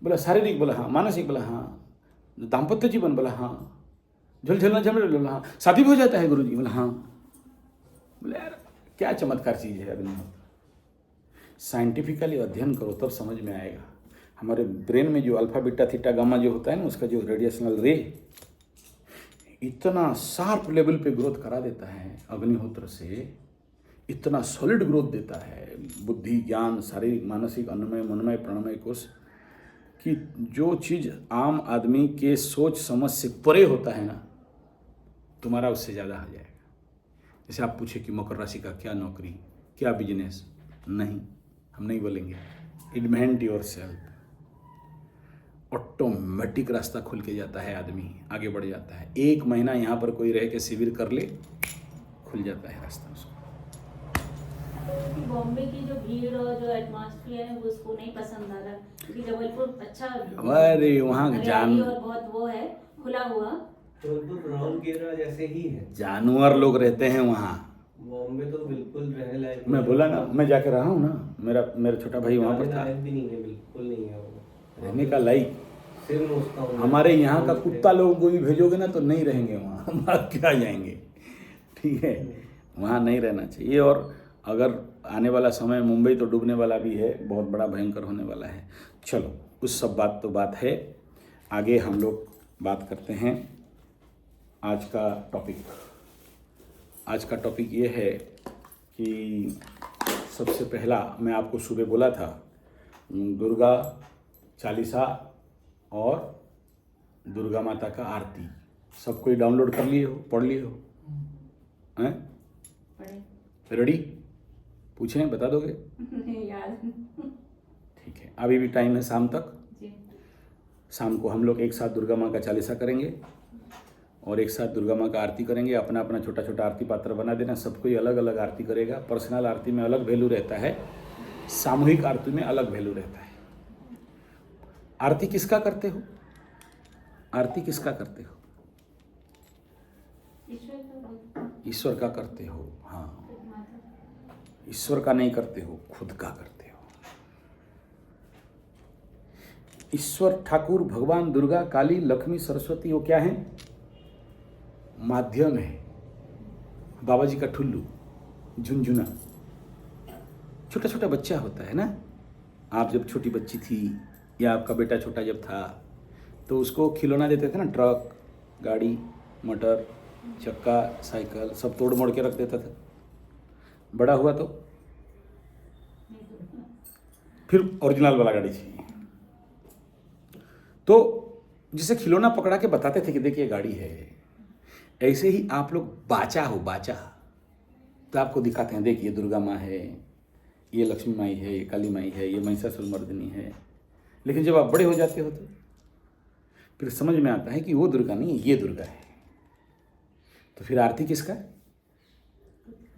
बोला शारीरिक? बोला हाँ। मानसिक? बोला हाँ। दाम्पत्य जीवन? बोला हाँ। झुलझुलना झमेला? बोला हाँ। शादी भी हो जाता है गुरुजी? बोला हाँ। बोले यार क्या चमत्कार चीज़ है अग्निहोत्र। साइंटिफिकली अध्ययन करो तब समझ में आएगा। हमारे ब्रेन में जो अल्फा बीटा थीटा गामा जो होता है ना, उसका जो रेडिएशनल रे इतना शार्प लेवल पे ग्रोथ करा देता है अग्निहोत्र से, इतना सॉलिड ग्रोथ देता है बुद्धि, ज्ञान, शारीरिक, मानसिक, अन्नमय, मनमय, प्राणमय कोश, कि जो चीज़ आम आदमी के सोच समझ से परे होता है ना, तुम्हारा उससे ज़्यादा आ जाएगा। जैसे आप पूछे कि मकर राशि का क्या नौकरी, क्या बिजनेस, नहीं, हम नहीं बोलेंगे। Invent your self. ऑटोमेटिक रास्ता खुल के जाता है, आदमी आगे बढ़ जाता है। 1 महीना यहाँ पर कोई रह के शिविर कर ले, खुल जाता है रास्ता उसको। बॉम्बे की जो भीड़ और जो एटमॉस्फेयर है वो उसको नहीं पसंद आ रहा, क्योंकि जबलपुर अच्छा अरे वहाँ हरियाली और बहुत वो है खुला हुआ। जबलपुर राउंड घेरा जैसे ही है, जानवर लोग रहते हैं वहाँ। बॉम्बे तो बिल्कुल रहने लायक मैं बोला ना, मैं जाके रहा हूँ ना, मेरा छोटा भाई वहाँ पर था। लायक भी नहीं है, बिल्कुल नहीं है वो रहने का लायक। सिर्फ उसका हमारे यहाँ का कुत्ता लोगों को भी भेजोगे ना तो नहीं रहेंगे वहाँ, हम भाग के आ जाएंगे। ठीक है, वहाँ नहीं रहना चाहिए। और अगर आने वाला समय, मुंबई तो डूबने वाला भी है, बहुत बड़ा भयंकर होने वाला है। चलो उस सब बात तो बात है, आगे हम लोग बात करते हैं। आज का टॉपिक ये है कि सबसे पहला मैं आपको सुबह बोला था, दुर्गा चालीसा और दुर्गा माता का आरती सब कोई डाउनलोड कर लिए हो, पढ़ लिए हो? हैं? रेडी? पूछें, बता दोगे? नहीं याद। ठीक है, अभी भी टाइम है शाम तक। जी। शाम को हम लोग एक साथ दुर्गा माँ का चालीसा करेंगे और एक साथ दुर्गा माँ का आरती करेंगे। अपना अपना छोटा छोटा आरती पात्र बना देना, सब कोई अलग अलग आरती करेगा। पर्सनल आरती में अलग वैल्यू रहता है, सामूहिक आरती में अलग वैल्यू रहता है। आरती किसका करते हो? आरती किसका करते हो? ईश्वर का करते हो। हाँ, ईश्वर का नहीं करते हो, खुद का करते हो। ईश्वर ठाकुर, भगवान, दुर्गा, काली, लक्ष्मी, सरस्वती वो क्या है? माध्यम है। बाबा जी का ठुल्लू, झुनझुना, छोटा छोटा बच्चा होता है ना। आप जब छोटी बच्ची थी या आपका बेटा छोटा जब था तो उसको खिलौना देते थे ना, ट्रक, गाड़ी, मोटर, चक्का, साइकिल, सब तोड़ मोड़ के रख देता था। बड़ा हुआ तो फिर ओरिजिनल वाला गाड़ी चाहिए। तो जिसे खिलौना पकड़ा के बताते थे कि देखिए गाड़ी है, ऐसे ही आप लोग बाचा हो, बाचा तो आपको दिखाते हैं, देखिए दुर्गा माँ है, ये लक्ष्मी माई है, ये काली माई है, ये महिषासुरमर्दिनी है। लेकिन जब आप बड़े हो जाते हो तो फिर समझ में आता है कि वो दुर्गा नहीं है, ये दुर्गा है। तो फिर आरती किसका है?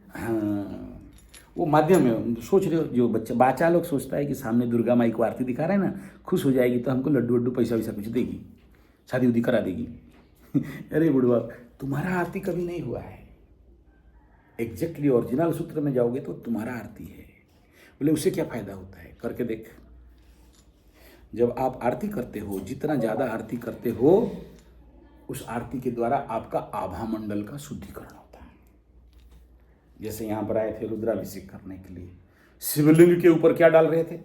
हाँ, वो माध्यम है। सोच रहे हो, जो बाचा लोग सोचता है कि सामने दुर्गा माई को आरती दिखा रहा है ना, खुश हो जाएगी तो हमको लड्डू वड्डू पैसा वैसा कुछ देगी, शादी उदी करा देगी। अरे बुढ़वा, तुम्हारा आरती कभी नहीं हुआ है। एग्जैक्टली ओरिजिनल सूत्र में जाओगे तो तुम्हारा आरती है। बोले उससे क्या फायदा होता है? करके देख। जब आप आरती करते हो, जितना ज़्यादा आरती करते हो, उस आरती के द्वारा आपका आभा मंडल का शुद्धिकरण होता है। जैसे यहाँ पर आए थे रुद्राभिषेक करने के लिए, शिवलिंग के ऊपर क्या डाल रहे थे?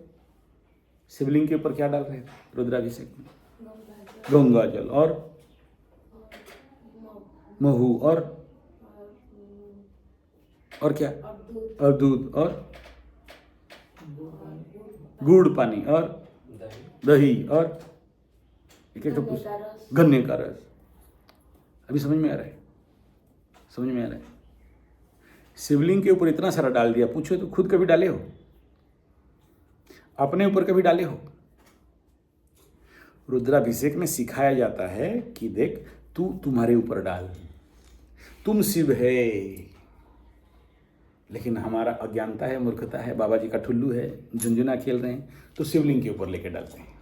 शिवलिंग के ऊपर क्या डाल रहे थे रुद्राभिषेक में? गंगा जल और महू और क्या? और दूध और गुड़ पानी और दही और एक एक गन्ने का रस। अभी समझ में आ रहा है? समझ में आ रहा है? शिवलिंग के ऊपर इतना सारा डाल दिया। पूछो तो खुद कभी डाले हो? अपने ऊपर कभी डाले हो? रुद्राभिषेक में सिखाया जाता है कि देख, तू तुम्हारे ऊपर डाल, तुम शिव है। लेकिन हमारा अज्ञानता है, मूर्खता है, बाबा जी का ठुल्लू है, झुनझुना खेल रहे हैं तो शिवलिंग के ऊपर लेके डालते हैं।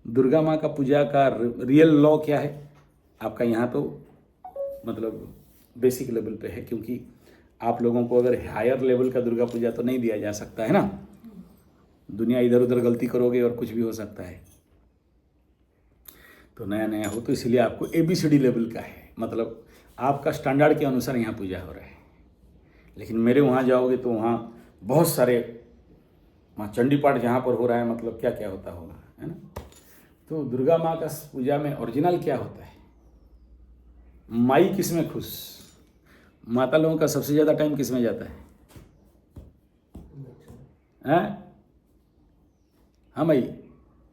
दुर्गा माँ का पूजा का रियल लॉ क्या है आपका यहाँ तो मतलब बेसिक लेवल पे है, क्योंकि आप लोगों को अगर हायर लेवल का दुर्गा पूजा तो नहीं दिया जा सकता है ना, दुनिया इधर उधर गलती करोगे और कुछ भी हो सकता है। तो नया नया हो तो इसलिए आपको ABCD लेवल का है, मतलब आपका स्टैंडर्ड के अनुसार यहाँ पूजा हो रहा है। लेकिन मेरे वहाँ जाओगे तो वहाँ बहुत सारे, वहाँ चंडी पाठ जहाँ पर हो रहा है मतलब क्या क्या होता होगा, है ना। तो दुर्गा माँ का पूजा में ओरिजिनल क्या होता है, माई किस में खुश, माता लोगों का सबसे ज़्यादा टाइम किस में जाता है, हैं? हाँ भाई,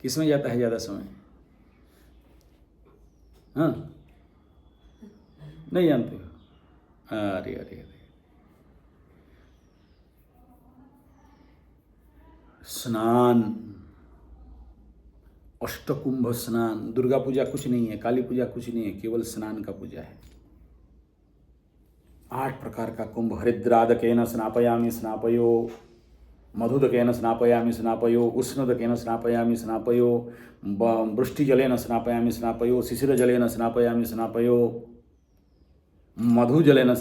किस में जाता है ज़्यादा समय? हाँ, नहीं जानते हो? अरे अरे अरे, स्नान, अष्टकुंभ स्नान। दुर्गा पूजा कुछ नहीं है, काली पूजा कुछ नहीं है, केवल स्नान का पूजा है। 8 प्रकार का कुंभ, हरिद्रादकेन स्नापयामि स्नापयो, मधुदकेन स्नापयामि स्नापयो, उष्णदकेन स्नापयामि स्नापयो, वृष्टिजलेन स्नापयामि स्नापयो, शिशिरजलेन स्नापयामि स्नापयो, मधुजलेन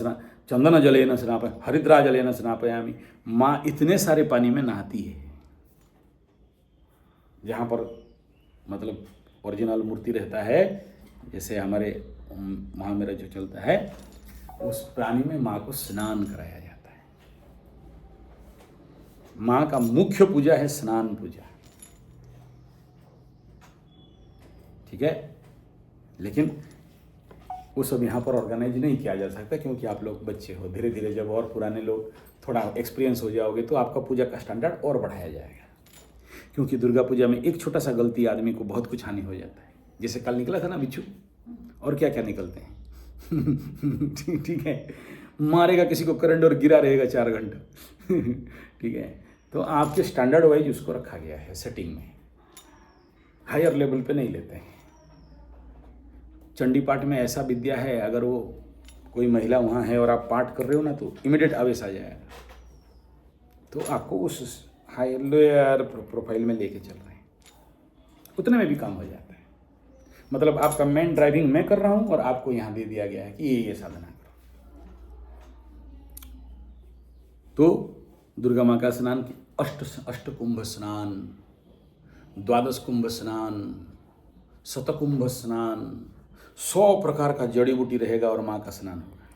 चंदनजलेन स्नापयामि, हरिद्राजलेन स्नापयामि। माँ इतने सारे पानी में नहाती है, जहाँ पर मतलब ओरिजिनल मूर्ति रहता है, जैसे हमारे वहाँ मेरा जो चलता है, उस पानी में माँ को स्नान कराया जाता है। माँ का मुख्य पूजा है स्नान पूजा, ठीक है। लेकिन वो सब यहाँ पर ऑर्गेनाइज नहीं किया जा सकता, क्योंकि आप लोग बच्चे हो। धीरे धीरे जब और पुराने लोग थोड़ा एक्सपीरियंस हो जाओगे तो आपका पूजा का स्टैंडर्ड और बढ़ाया जाएगा। क्योंकि दुर्गा पूजा में एक छोटा सा गलती आदमी को बहुत कुछ हानि हो जाता है। जैसे कल निकला था ना बिच्छू, और क्या क्या निकलते हैं ठीक है, मारेगा किसी को करंट और गिरा रहेगा 4 घंटा ठीक है। तो आपके स्टैंडर्ड वाइज उसको रखा गया है सेटिंग में, हायर लेवल पे नहीं लेते हैं। चंडी पाठ में ऐसा विद्या है, अगर वो कोई महिला वहाँ है और आप पाठ कर रहे हो ना, तो इमीडिएट आवेश आ जाएगा। तो आपको उस हाई लोअर प्रोफाइल में लेके चल रहे हैं, उतने में भी काम हो जाता है। मतलब आपका मेन ड्राइविंग मैं कर रहा हूँ और आपको यहाँ दे दिया गया है कि ये साधना करो। तो दुर्गा माँ का स्नान, अष्टकुंभ स्नान, 12 कुंभ स्नान, शतकुंभ स्नान, 100 प्रकार का जड़ी बूटी रहेगा और माँ का स्नान होगा।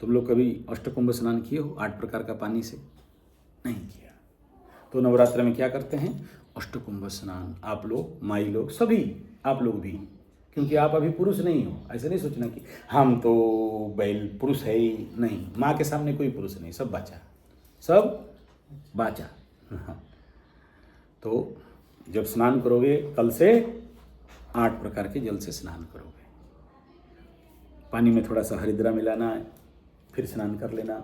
तुम लोग कभी अष्टकुंभ स्नान किए हो 8 प्रकार का पानी से? नहीं किया। तो नवरात्र में क्या करते हैं? अष्टकुंभ स्नान। आप लोग, माई लोग, सभी आप लोग भी, क्योंकि आप अभी पुरुष नहीं हो। ऐसे नहीं सोचना कि हम तो बैल पुरुष है ही नहीं। माँ के सामने कोई पुरुष नहीं, सब बाचा, सब बाचा तो जब स्नान करोगे कल से 8 प्रकार के जल से स्नान करोगे। पानी में थोड़ा सा हरिद्रा मिलाना, फिर स्नान कर लेना,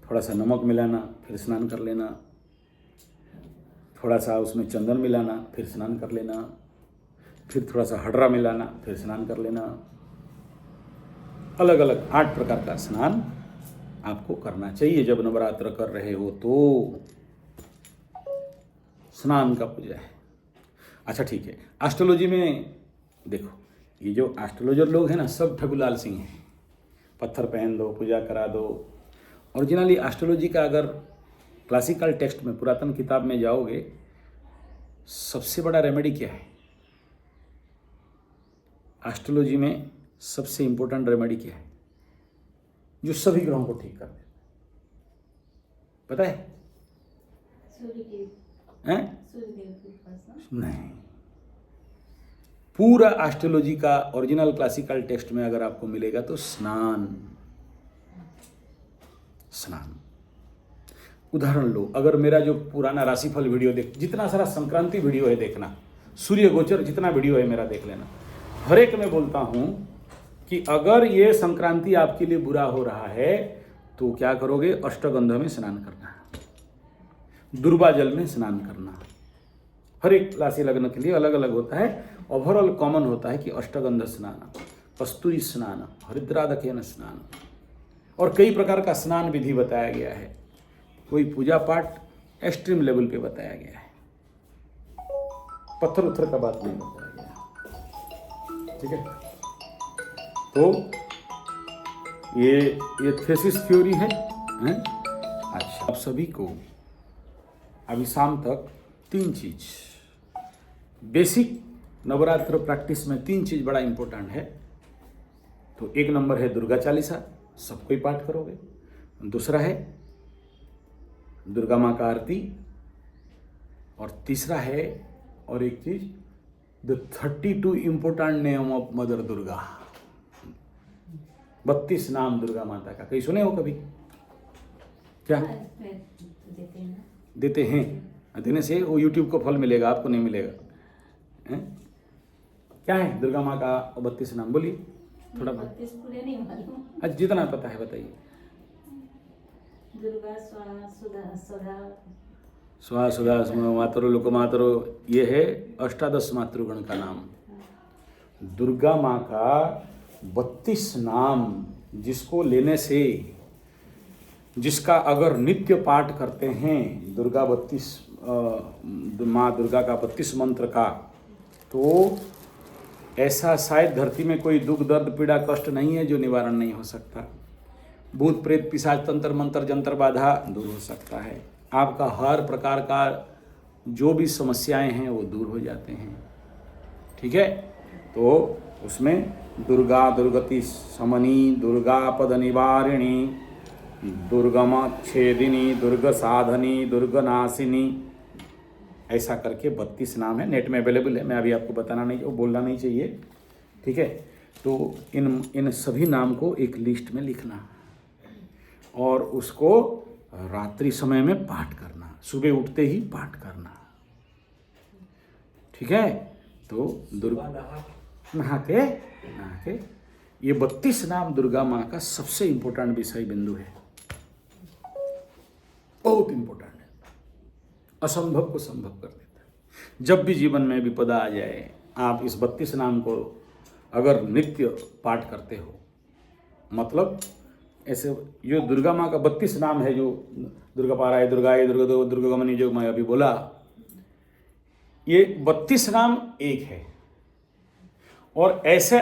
थोड़ा सा नमक मिलाना, फिर स्नान कर लेना, थोड़ा सा उसमें चंदन मिलाना, फिर स्नान कर लेना, फिर थोड़ा सा हडरा मिलाना, फिर स्नान कर लेना। अलग अलग 8 प्रकार का स्नान आपको करना चाहिए जब नवरात्र कर रहे हो तो। स्नान का पूजा है। अच्छा ठीक है, एस्ट्रोलॉजी में देखो, ये जो एस्ट्रोलॉजर लोग हैं ना, सब ठगुलाल सिंह हैं। पत्थर पहन दो, पूजा करा दो। ओरिजिनली एस्ट्रोलॉजी का अगर क्लासिकल टेक्स्ट में, पुरातन किताब में जाओगे, सबसे बड़ा रेमेडी क्या है? एस्ट्रोलॉजी में सबसे इंपॉर्टेंट रेमेडी क्या है जो सभी ग्रहों को ठीक कर दे? पता है? हैं? नहीं, पूरा एस्ट्रोलॉजी का ओरिजिनल क्लासिकल टेक्स्ट में अगर आपको मिलेगा तो स्नान। उदाहरण लो, अगर मेरा जो पुराना राशिफल वीडियो देख, जितना सारा संक्रांति वीडियो है देखना, सूर्य गोचर जितना वीडियो है मेरा देख लेना। हर एक में बोलता हूं कि अगर ये संक्रांति आपके लिए बुरा हो रहा है तो क्या करोगे? अष्टगंध में स्नान करना, दुर्वा जल में स्नान करना। हर एक राशि लग्न के लिए अलग अलग होता है। ओवरऑल कॉमन होता है कि अष्टगंध स्नान, कस्तूरी स्नान, हरिद्रादकेन स्नान, और कई प्रकार का स्नान विधि बताया गया है। कोई पूजा पाठ एक्सट्रीम लेवल पे बताया गया है। पत्थर उत्थर का बात नहीं बताया गया। ठीक है, तो ये थेसिस थ्योरी है, हैं? अच्छा, आप सभी को अभी शाम तक 3 चीज बेसिक नवरात्र प्रैक्टिस में 3 चीज बड़ा इंपॉर्टेंट है। तो 1 नंबर है दुर्गा चालीसा, सबको ही पाठ करोगे। दूसरा है दुर्गा माँ का आरती, और तीसरा है और एक चीज the 32 important name of mother Durga, 32 नाम दुर्गा माता का। कहीं सुने हो कभी? क्या देते हैं ना। देते हैं? देने से वो यूट्यूब को फल मिलेगा, आपको नहीं मिलेगा। हैं? क्या है दुर्गा माँ का 32 नाम? बोलिए थोड़ा बहुत। 32 पूरे नहीं मालूम। अच्छा, जितना पता है बताइए। दुर्गा स्वा सुधा सदा स्वा सुधा मातरो लोक मातरो, ये है 18 मातृगण का नाम। दुर्गा माँ का 32 नाम, जिसको लेने से, जिसका अगर नित्य पाठ करते हैं दुर्गा 32 माँ दुर्गा का 32 मंत्र का, तो ऐसा शायद धरती में कोई दुख दर्द पीड़ा कष्ट नहीं है जो निवारण नहीं हो सकता। भूत प्रेत पिशाच तंत्र मंत्र जंतर बाधा दूर हो सकता है। आपका हर प्रकार का जो भी समस्याएं हैं वो दूर हो जाते हैं। ठीक है, तो उसमें दुर्गा दुर्गति समनी, दुर्गा पद निवारिणी, दुर्गमा छेदिनी, दुर्ग साधनी, दुर्ग नाशिनी, ऐसा करके 32 नाम है। नेट में अवेलेबल है, मैं अभी आपको बताना नहीं, वो बोलना नहीं चाहिए। ठीक है, तो इन सभी नाम को एक लिस्ट में लिखना और उसको रात्रि समय में पाठ करना, सुबह उठते ही पाठ करना। ठीक है, तो दुर्गा नहा के ये 32 नाम दुर्गा माँ का सबसे इंपॉर्टेंट विषय बिंदु है, बहुत इंपॉर्टेंट है, असंभव को संभव कर देता है। जब भी जीवन में विपदा आ जाए, आप इस 32 नाम को अगर नित्य पाठ करते हो, मतलब ऐसे जो दुर्गा माँ का 32 नाम है, जो दुर्गा पाराय, दुर्गाय, दुर्गा दो, दुर्गा गमनी, जो मैं अभी बोला, ये 32 नाम एक है। और ऐसा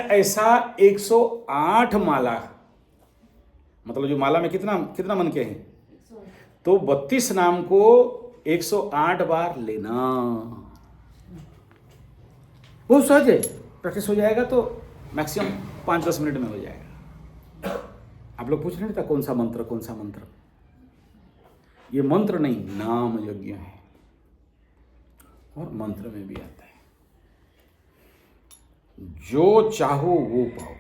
108 माला, मतलब जो माला में कितना मन के हैं, तो 32 नाम को 108 बार लेना। बहुत सहज है, प्रैक्टिस हो जाएगा तो मैक्सिमम 5-10 मिनट में हो जाएगा। आप लोग पूछ रहे थे कौन सा मंत्र? ये मंत्र नहीं, नाम यज्ञ है, और मंत्र में भी आता है। जो चाहो वो पाओ,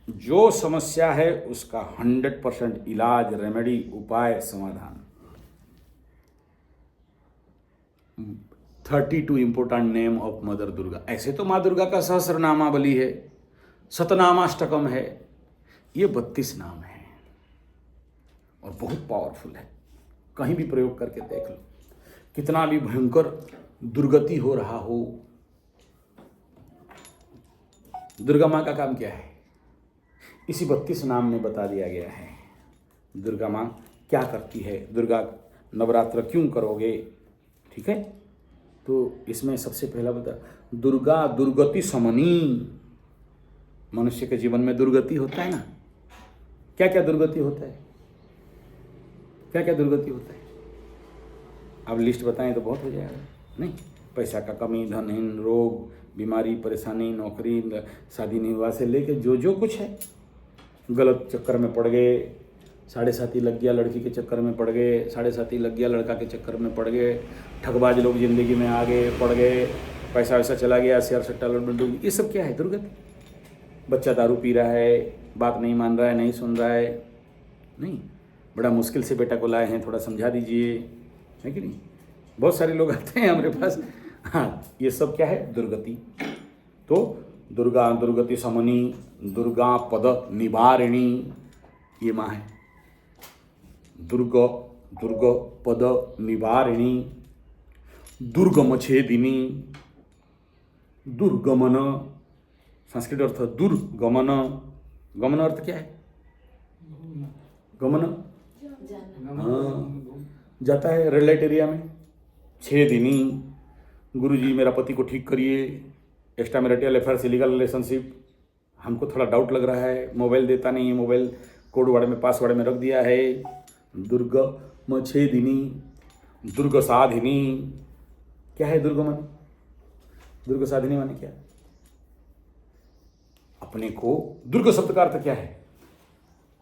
जो समस्या है उसका 100% इलाज, रेमेडी, उपाय, समाधान। 32 important name of mother Durga. ऐसे तो माँ दुर्गा का सहस्रनामावली है, शतनामाष्टकम है, ये 32 नाम है और बहुत पावरफुल है। कहीं भी प्रयोग करके देख लो, कितना भी भयंकर दुर्गति हो रहा हो, दुर्गा माँ का काम क्या है, इसी 32 नाम में बता दिया गया है। दुर्गा माँ क्या करती है, दुर्गा नवरात्र क्यों करोगे। ठीक है, तो इसमें सबसे पहला बता, दुर्गा दुर्गति समनी। मनुष्य के जीवन में दुर्गति होता है ना, क्या क्या दुर्गति होता है, क्या क्या दुर्गति होता है? अब लिस्ट बताएं तो बहुत हो जाएगा। नहीं, पैसा का कमी, धनहीन, रोग, बीमारी, परेशानी, नौकरी, शादी नहीं हुआ से लेके जो कुछ है, गलत चक्कर में पड़ गए, 7.5 लग गया लड़की के चक्कर में पड़ गए, 7.5 लग गया लड़का के चक्कर में पड़ गए, ठगबाज लोग जिंदगी में आगे पड़ गए, पैसा वैसा चला गया, शेयर सट्टा लूट, ये सब क्या है? दुर्गति। बच्चा दारू पी रहा है, बात नहीं मान रहा है, नहीं सुन रहा है, नहीं, बड़ा मुश्किल से बेटा को लाए हैं, थोड़ा समझा दीजिए, है कि नहीं? बहुत सारे लोग आते हैं हमारे पास। हाँ, ये सब क्या है? दुर्गति। तो दुर्गा दुर्गति समनी, दुर्गा पद निवारिणी, ये माँ है। दुर्ग पद निवारिणी, दुर्गम छेदिनी, दुर्गमन, संस्कृत अर्थ दुर्गमन। गमन अर्थ क्या है? गमन, हाँ, जाता है रेड लाइट एरिया में। छेदिनी, गुरुजी मेरा पति को ठीक करिए, एक्स्ट्रा मैरिटल अफेयर से लीगल रिलेशनशिप, हमको थोड़ा डाउट लग रहा है, मोबाइल देता नहीं है, मोबाइल कोड वर्ड में पासवर्ड में रख दिया है, दुर्गम छेदिनी, दुर्ग साधिनी। क्या है दुर्ग माने? दुर्ग साधिनी माने क्या? अपने को, दुर्ग शब्द का अर्थ क्या है?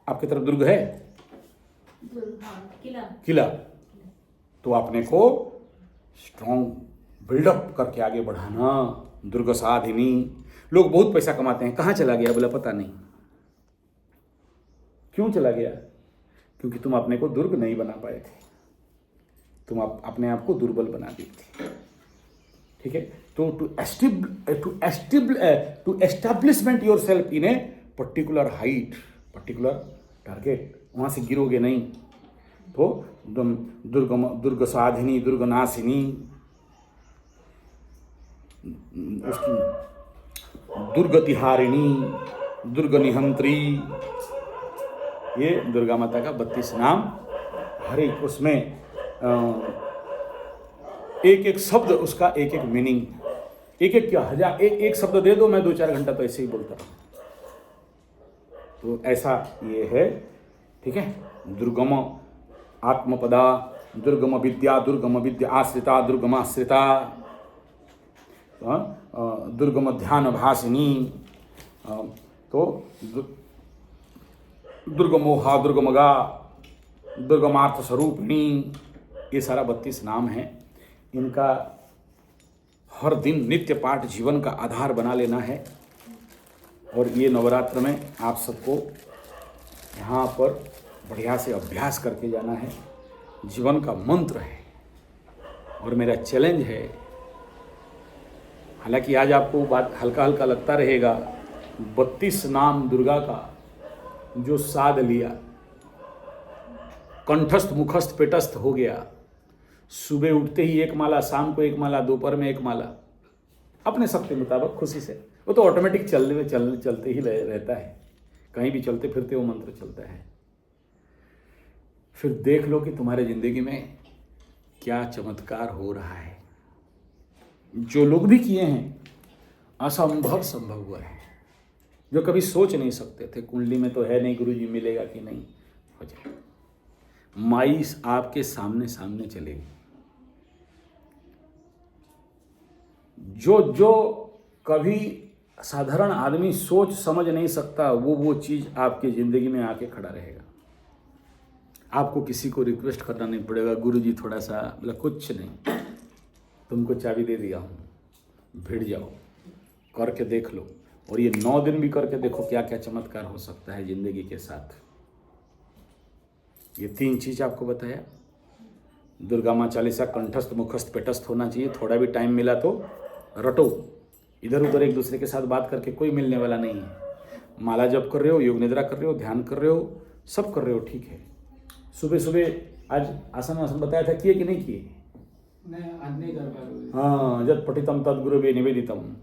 आपकी तरफ दुर्ग है? किला। किला। तो अपने को स्ट्रॉन्ग बिल्डअप करके आगे बढ़ाना, दुर्ग साधिनी। लोग बहुत पैसा कमाते हैं, कहाँ चला गया बोला पता नहीं। क्यों चला गया? क्योंकि तुम अपने को दुर्ग नहीं बना पाए थे, तुम अपने आप को दुर्बल बना दी थी। ठीक है, तो to establishment yourself in a particular height, particular target, वहां से गिरोगे नहीं। तो दुर्ग साधिनी, दुर्ग नाशिनी, दुर्गतिहारिणी, दुर्ग निहंत्री, ये दुर्गा माता का 32 नाम। हर एक उसमें एक एक शब्द, उसका एक एक मीनिंग, एक एक क्या हजार, एक शब्द दे दो, मैं 2-4 घंटा तो ऐसे ही बोलता रहूँ। तो ऐसा ये है। ठीक है, दुर्गम आत्मपदा, दुर्गम विद्या आश्रिता, दुर्गमाश्रिता, दुर्गम ध्यान भासिनी, तो दुर्गमोहा, दुर्गमगा, दुर्गमार्थ स्वरूपिणी, ये सारा 32 नाम है। इनका हर दिन नित्य पाठ जीवन का आधार बना लेना है। और ये नवरात्र में आप सबको यहाँ पर बढ़िया से अभ्यास करके जाना है, जीवन का मंत्र है। और मेरा चैलेंज है, हालांकि आज आपको बात हल्का हल्का लगता रहेगा, 32 नाम दुर्गा का जो साध लिया, कंठस्थ मुखस्थ पेटस्थ हो गया, सुबह उठते ही एक माला, शाम को एक माला, दोपहर में एक माला, अपने शक्ति मुताबिक खुशी से, वो तो ऑटोमेटिक चलते ही रहता है, कहीं भी चलते फिरते वो मंत्र चलता है। फिर देख लो कि तुम्हारे जिंदगी में क्या चमत्कार हो रहा है। जो लोग भी किए हैं असंभव संभव हुआ है, जो कभी सोच नहीं सकते थे, कुंडली में तो है नहीं गुरुजी मिलेगा कि नहीं, हो जाए। माई आपके सामने सामने चलेगी। जो कभी साधारण आदमी सोच समझ नहीं सकता, वो चीज आपकी जिंदगी में आके खड़ा रहेगा। आपको किसी को रिक्वेस्ट करना नहीं पड़ेगा, गुरुजी थोड़ा सा, बोला कुछ नहीं, तुमको चाबी दे दिया हूँ, भिड़ जाओ, करके देख लो। और ये 9 दिन भी करके देखो क्या क्या चमत्कार हो सकता है जिंदगी के साथ। ये 3 चीज आपको बताया। दुर्गा माँ चालीसा कंठस्थ मुखस्थ पेटस्थ होना चाहिए। थोड़ा भी टाइम मिला तो रटो, इधर उधर एक दूसरे के साथ बात करके कोई मिलने वाला नहीं है। माला जप कर रहे हो, योग निद्रा कर रहे हो, ध्यान कर रहे हो, सब कर रहे हो, ठीक है। सुबह सुबह आज आसन वासन बताया था, किए कि नहीं किए? नहीं, आज नहीं कर पा रहे। हाँ, जब पठितम तद गुरुवे निवेदितम।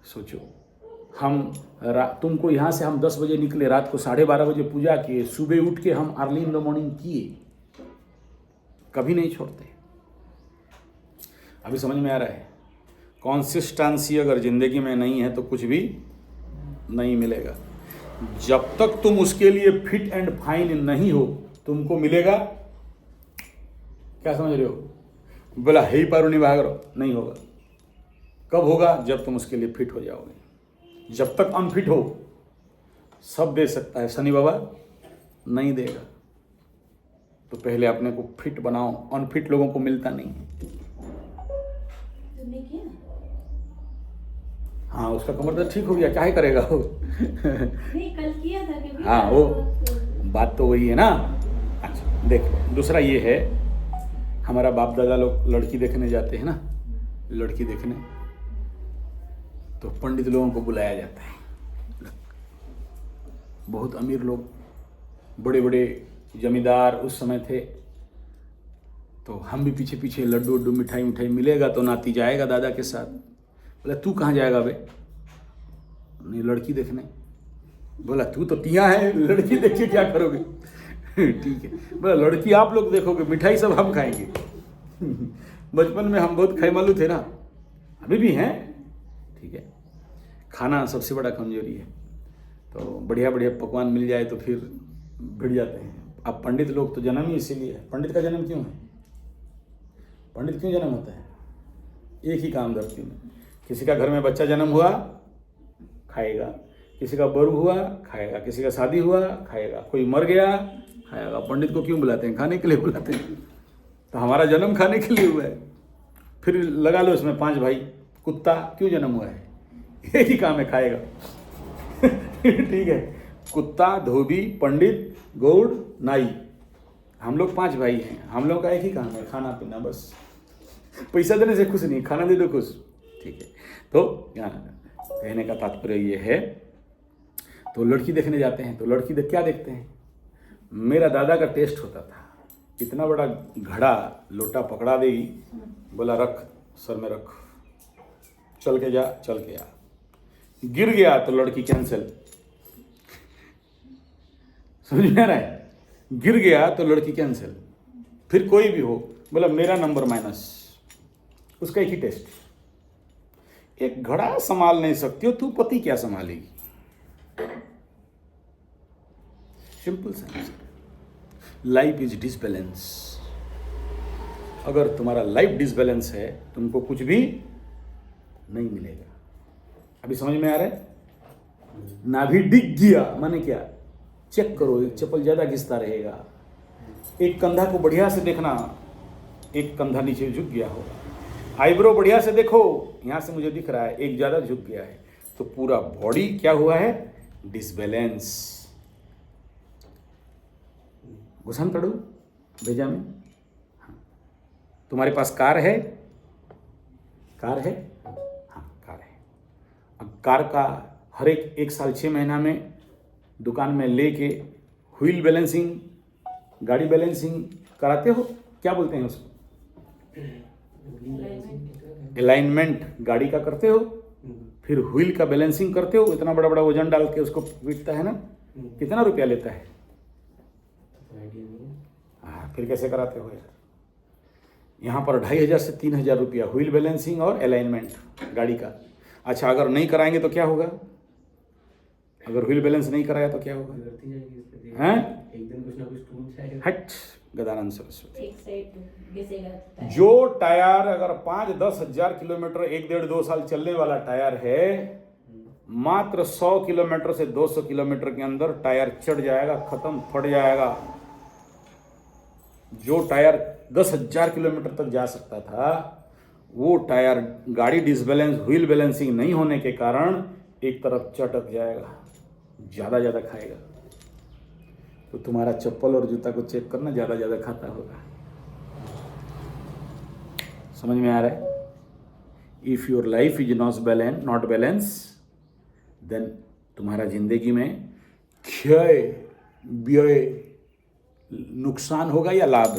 सोचो, हम तुमको यहाँ से हम 10 बजे निकले, रात को 12:30 बजे पूजा किए, सुबह उठ के हम अर्ली इन द मॉर्निंग किए, कभी नहीं छोड़ते। अभी समझ में आ रहा है? कॉन्सिस्टेंसी अगर जिंदगी में नहीं है तो कुछ भी नहीं मिलेगा। जब तक तुम उसके लिए फिट एंड फाइन नहीं हो, तुमको मिलेगा क्या, समझ रहे हो? बोला हे ही पारुनी भागरो, नहीं होगा। कब होगा? जब तुम उसके लिए फिट हो जाओगे। जब तक अनफिट हो, सब दे सकता है, शनि बाबा नहीं देगा। तो पहले अपने को फिट बनाओ, अनफिट लोगों को मिलता नहीं। तुमने किया? हाँ, उसका कमर दर्द ठीक हो गया, क्या ही करेगा वो। नहीं, कल किया था क्योंकि हाँ, वो बात तो वही है ना। अच्छा देखो, दूसरा ये है, हमारा बाप दादा लोग लड़की देखने जाते हैं ना, लड़की देखने, तो पंडित लोगों को बुलाया जाता है। बहुत अमीर लोग, बड़े बड़े जमींदार उस समय थे, तो हम भी पीछे पीछे लड्डू उड्डू मिठाई मिठाई मिलेगा तो नाती जाएगा दादा के साथ। बोला तू कहाँ जाएगा बे? नहीं, लड़की देखने। बोला तू तो टिया है, लड़की देख के क्या करोगे? ठीक है। बोला लड़की आप लोग देखोगे, मिठाई सब हम खाएंगे। बचपन में हम बहुत खैमालू थे ना, अभी भी हैं, ठीक है। खाना सबसे बड़ा कमजोरी है, तो बढ़िया बढ़िया पकवान मिल जाए तो फिर भिड़ जाते हैं। अब पंडित लोग तो जन्म ही इसीलिए है। पंडित का जन्म क्यों है? पंडित क्यों जन्म होता है? एक ही काम धरती में, किसी का घर में बच्चा जन्म हुआ खाएगा, किसी का बरू हुआ खाएगा, किसी का शादी हुआ खाएगा, कोई मर गया खाएगा। पंडित को क्यों बुलाते हैं? खाने के लिए बुलाते हैं। तो हमारा जन्म खाने के लिए हुआ है। फिर लगा लो इसमें 5 भाई, कुत्ता क्यों जन्म हुआ है? एक ही काम है, खाएगा। ठीक है, कुत्ता, धोबी, पंडित, गौड़, नाई, हम लोग 5 भाई हैं। हम लोग का एक ही काम है, खाना पीना बस। पैसा देने से खुश नहीं, खाना दे दो खुश, ठीक है। तो यहाँ कहने का तात्पर्य ये है, तो लड़की देखने जाते हैं तो लड़की क्या देखते हैं? मेरा दादा का टेस्ट होता था, इतना बड़ा घड़ा लोटा पकड़ा देगी, बोला रख सर में रख, चल के जा, चल के आ, गिर गया तो लड़की कैंसिल। समझ में आ रहा है? गिर गया तो लड़की कैंसिल। फिर कोई भी हो, बोला मेरा नंबर माइनस, उसका एक ही टेस्ट। एक घड़ा संभाल नहीं सकती हो तू, पति क्या संभालेगी? सिंपल सा आंसर। Life is disbalance. अगर तुम्हारा लाइफ डिसबैलेंस है, तुमको कुछ भी नहीं मिलेगा। अभी समझ में आ रहा है? नाभि डिग गया माने क्या? चेक करो, एक चप्पल ज्यादा घिसता रहेगा। एक कंधा को बढ़िया से देखना, एक कंधा नीचे झुक गया होगा। आईब्रो बढ़िया से देखो, यहां से मुझे दिख रहा है एक ज्यादा झुक गया है, तो पूरा बॉडी क्या हुआ है? डिसबैलेंस। घुसन पड़ो भेजा में। हाँ। तुम्हारे पास कार है? कार है? हाँ कार है। अब कार का हर एक साल 6 महीना में दुकान में लेके व्हील बैलेंसिंग, गाड़ी बैलेंसिंग कराते हो, क्या बोलते हैं उसको? अलाइनमेंट गाड़ी का करते हो, फिर व्हील का बैलेंसिंग करते हो। इतना बड़ा बड़ा वजन डाल के उसको पीटता है ना, कितना रुपया लेता है? हाँ, फिर कैसे कराते हो यार? यहाँ पर 2500 से 3000 रुपया व्हील बैलेंसिंग और अलाइनमेंट गाड़ी का। अच्छा, अगर नहीं कराएंगे तो क्या होगा? अगर व्हील बैलेंस नहीं कराया तो क्या होगा? हैं? एक दिन कुछ ना कुछ टूट जाएगा। हट गदानंद सरस्वती। एक साइड घिसेगा। जो टायर अगर 5-10 हजार किलोमीटर 1-1.5-2 साल चलने वाला टायर है, मात्र 100 किलोमीटर से 200 किलोमीटर के अंदर टायर चढ़ जाएगा, खत्म, फट जाएगा। जो टायर 10,000 किलोमीटर तक जा सकता था, वो टायर गाड़ी डिसबैलेंस, व्हील बैलेंसिंग नहीं होने के कारण एक तरफ चटक जाएगा, ज्यादा खाएगा। तो तुम्हारा चप्पल और जूता को चेक करना, ज्यादा खाता होगा। समझ में आ रहा है? If your life is not balance, then तुम्हारा जिंदगी में क्षय, व्यय, नुकसान होगा या लाभ?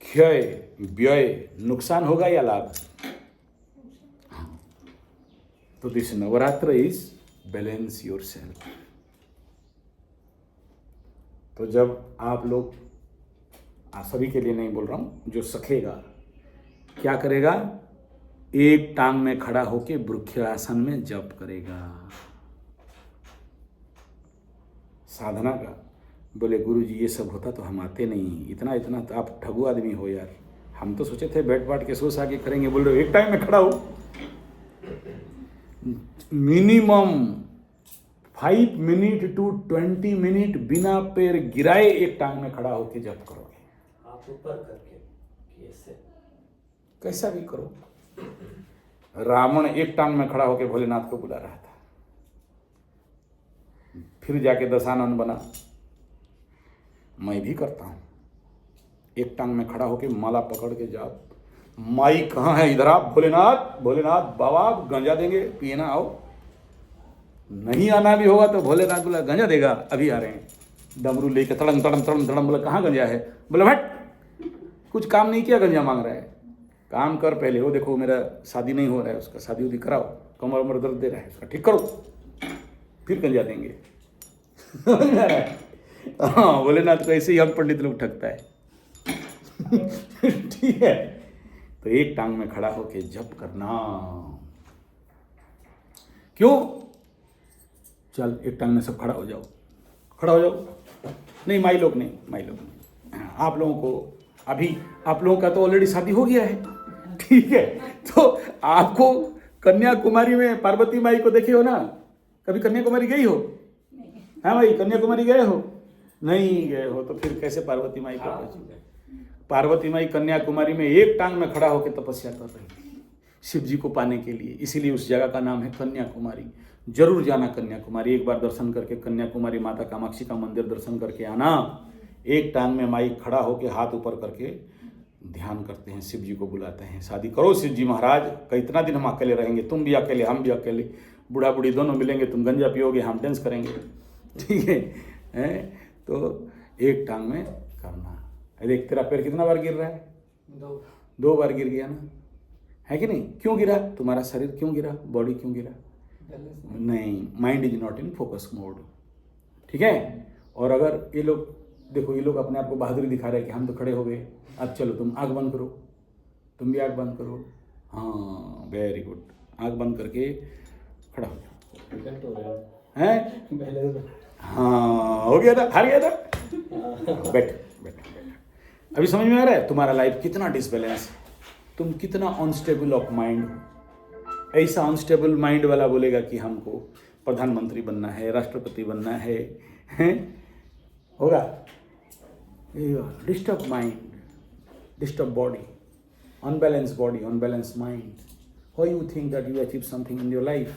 क्षय, व्यय, नुकसान होगा या लाभ? तो this Navratra is balance yourself. तो जब आप लोग, सभी के लिए नहीं बोल रहा हूं, जो सखेगा क्या करेगा? एक टांग में खड़ा होके वृक्षासन में जप करेगा, साधना का। बोले गुरुजी ये सब होता तो हम आते नहीं, इतना तो आप ठगू आदमी हो यार। हम तो सोचे थे बैठ बाट के सोच आके करेंगे। बोल रहे हो एक टाइम में खड़ा हो, मिनिमम 5 मिनट to 20 मिनट बिना पैर गिराए एक टांग में खड़ा होके जप करोगे। आप ऊपर करके ऐसे कैसा भी करो। रावण एक टांग में खड़ा होके भोलेनाथ को बुला रहा था, फिर जाके दशानन बना। मैं भी करता हूं, एक टांग में खड़ा होके माला पकड़ के जाओ। माई कहाँ है? इधर आप। भोलेनाथ, भोलेनाथ बाबा गंजा देंगे, पीना आओ। नहीं आना भी होगा तो भोलेनाथ बोला गंजा देगा, अभी आ रहे हैं। डमरू लेके तड़म बोला कहाँ गंजा है? बोला हट, कुछ काम नहीं किया, गंजा मांग रहा है। काम कर पहले। वो देखो मेरा शादी नहीं हो रहा है, उसका शादी उदी कराओ, कमर उमर दर्द दे रहा है, उसका ठीक करो, फिर गंजा देंगे। हाँ, भोलेनाथ को ऐसे ही हम पंडित लोग ठगता है। ठीक है, तो एक टांग में खड़ा होके जप करना। क्यों? चल एक टांग में सब खड़ा हो जाओ, खड़ा हो जाओ। नहीं माई लोग नहीं, माई लोग नहीं। हाँ, आप लोगों को अभी, आप लोगों का तो ऑलरेडी शादी हो गया है, ठीक है। तो आपको कन्याकुमारी में पार्वती माई को देखे हो ना? कभी कन्याकुमारी गई हो? हाँ भाई, कन्याकुमारी गए हो? नहीं गए हो तो फिर कैसे पार्वती माई को पहुंचे? पार्वती माई कन्याकुमारी में एक टांग में खड़ा होकर तपस्या कर रही थी शिव जी को पाने के लिए, इसीलिए उस जगह का नाम है कन्याकुमारी। जरूर जाना कन्याकुमारी, एक बार दर्शन करके कन्याकुमारी माता कामाक्षी का मंदिर दर्शन करके आना। एक टांग में माई खड़ा होकर हाथ ऊपर करके ध्यान करते हैं, शिव जी को बुलाते हैं, शादी करो शिव जी महाराज, कितना दिन हम अकेले रहेंगे, तुम भी अकेले हम भी अकेले, बूढ़ा बूढ़ी दोनों मिलेंगे, तुम गंजा पियोगे हम डांस करेंगे, ठीक है। तो एक टांग में करना। देख तेरा पैर कितना बार गिर रहा है? 2 बार गिर गया ना, है कि नहीं? क्यों गिरा? तुम्हारा शरीर क्यों गिरा, बॉडी क्यों गिरा? नहीं, mind is not in focus mode, ठीक है। और अगर ये लोग देखो, ये लोग अपने आप को बहादुरी दिखा रहे हैं कि हम तो खड़े हो गए, अब चलो तुम आँख बंद करो, तुम भी आँख बंद करो। हाँ वेरी गुड, आँख बंद करके खड़ा हो जाओ, हैं? हाँ हो गया था, हार गया था। बैठ बैठ। अभी समझ में आ रहा है तुम्हारा लाइफ कितना डिसबैलेंस है, तुम कितना अनस्टेबल ऑफ माइंड हो। ऐसा अनस्टेबल माइंड वाला बोलेगा कि हमको प्रधानमंत्री बनना है, राष्ट्रपति बनना है, हैं? होगा? Disturb mind, disturb body, unbalance body, unbalance mind. How you think that you achieve something in your life?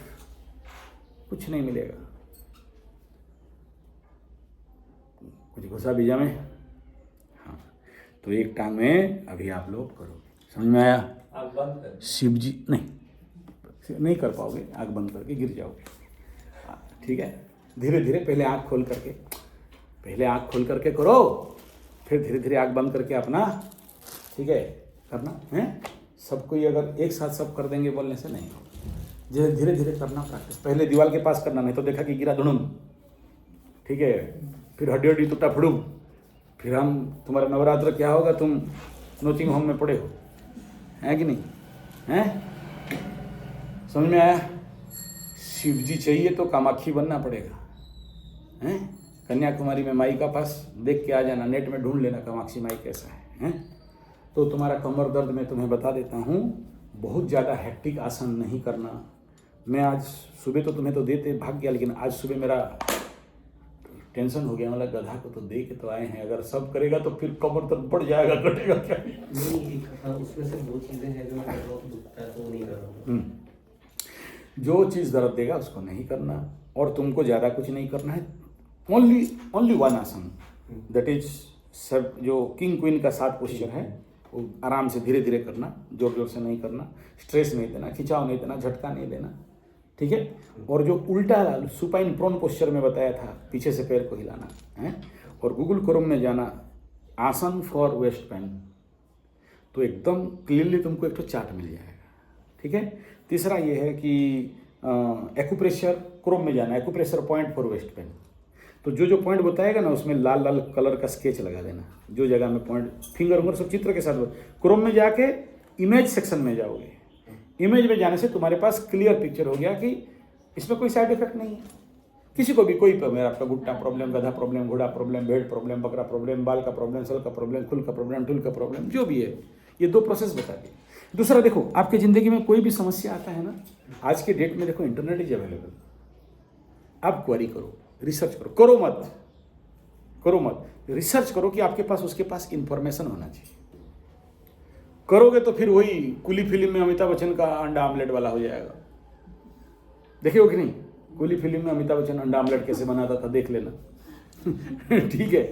कुछ नहीं मिलेगा। कुछ घुसा बीजा में। हाँ, तो एक टांग में अभी आप लोग करो, समझ में आया? शिव जी नहीं कर पाओगे, आँख बंद करके गिर जाओगे, ठीक है। धीरे धीरे पहले आँख खोल करके करो, फिर धीरे धीरे आँख बंद करके अपना, ठीक है, करना है। सबको ही अगर एक साथ सब कर देंगे बोलने से नहीं होगा, धीरे धीरे करना प्रैक्टिस। पहले दीवार के पास करना, नहीं तो देखा कि गिरा धुनुम, ठीक है, फिर हड्डी हड्डी टूटा फुड़ुम, फिर हम तुम्हारा नवरात्र क्या होगा, तुम नोचिंग होम में पड़े हो, है कि नहीं? हैं? समझ में आया? शिव जी चाहिए तो कामाक्षी बनना पड़ेगा, हैं? कन्याकुमारी में माई का पास देख के आ जाना, नेट में ढूंढ लेना कामाक्षी माई कैसा है, हैं? तो तुम्हारा कमर दर्द मैं तुम्हें बता देता हूँ, बहुत ज़्यादा हैक्टिक आसन नहीं करना। मैं आज सुबह तो तुम्हें तो देते भाग गया, लेकिन आज सुबह मेरा टेंशन हो गया, मतलब गधा को तो दे के तो आए हैं, अगर सब करेगा तो फिर कमर दर्द बढ़ जाएगा, कटेगा क्या? नहीं, हाँ, उसमें से 2 चीज़ें हैं जो मैं कर रहा हूँ, दुखता है तो वो नहीं कर रहा हूँ। जो चीज़ दर्द देगा उसको नहीं करना, और तुमको ज़्यादा कुछ नहीं करना है। ओनली वन आसन, दैट इज सब जो किंग क्वीन का 7 पोस्चर है, वो आराम से धीरे धीरे करना, जोर जोर से नहीं करना, स्ट्रेस नहीं देना, खिंचाव नहीं देना, झटका नहीं देना, ठीक है। और जो उल्टा सुपाइन प्रोन पोस्चर में बताया था, पीछे से पैर को हिलाना है। और गूगल क्रोम में जाना आसन फॉर वेस्ट पेन, तो एकदम क्लियरली तुमको एक तो चार्ट मिल जाएगा, ठीक है। तीसरा ये है कि एक्यूप्रेशर क्रोम में जाना, acupressure point for waist pain, तो जो पॉइंट बताएगा ना उसमें लाल लाल कलर का स्केच लगा देना, जो जगह में पॉइंट, फिंगर उंगर सब चित्र के साथ। क्रोम में जाके इमेज सेक्शन में जाओगे, इमेज में जाने से तुम्हारे पास क्लियर पिक्चर हो गया कि इसमें कोई साइड इफेक्ट नहीं है। किसी को भी कोई मेरा आपका गुट्टा प्रॉब्लम, गधा प्रॉब्लम, घोड़ा प्रॉब्लम, भेड़ प्रॉब्लम, बकरा प्रॉब्लम, बाल का प्रॉब्लम, सर का प्रॉब्लम, खुल का प्रॉब्लम, टुल का प्रॉब्लम, जो भी है, ये 2 प्रोसेस बता दिए। दूसरा देखो, आपकी ज़िंदगी में कोई भी समस्या आता है ना, आज के डेट में देखो इंटरनेट इज अवेलेबल, आप क्वेरी करो, रिसर्च करो, करो मत, रिसर्च करो कि आपके पास उसके पास इंफॉर्मेशन होना चाहिए। करोगे तो फिर वही कुली फिल्म में अमिताभ बच्चन का अंडा आमलेट वाला हो जाएगा। देखे हो कि नहीं? कुली फिल्म में अमिताभ बच्चन अंडा आमलेट कैसे बनाता था, देख लेना। ठीक है,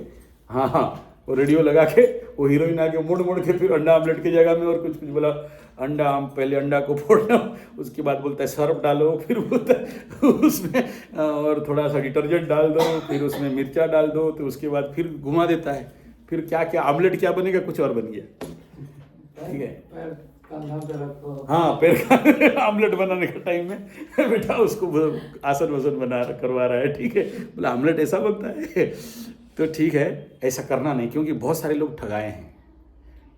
हाँ, वो रेडियो लगा के वो हीरोइन आके मुड़ के फिर अंडा आमलेट की जगह में और कुछ बोला, अंडा पहले अंडा को फोड़ना, उसके बाद बोलता है सर्फ डालो, फिर बोलता है उसमें और थोड़ा सा डिटर्जेंट डाल दो, फिर उसमें मिर्चा डाल दो, तो उसके बाद फिर घुमा देता है, फिर क्या क्या आमलेट क्या बनेगा, कुछ और बन गया। ठीक है, हाँ, पैर का आमलेट बनाने का टाइम में बेटा उसको आसन वसन बना करवा रहा है, ठीक है, बोला आमलेट ऐसा बनता है। तो ठीक है, ऐसा करना नहीं, क्योंकि बहुत सारे लोग ठगाए हैं,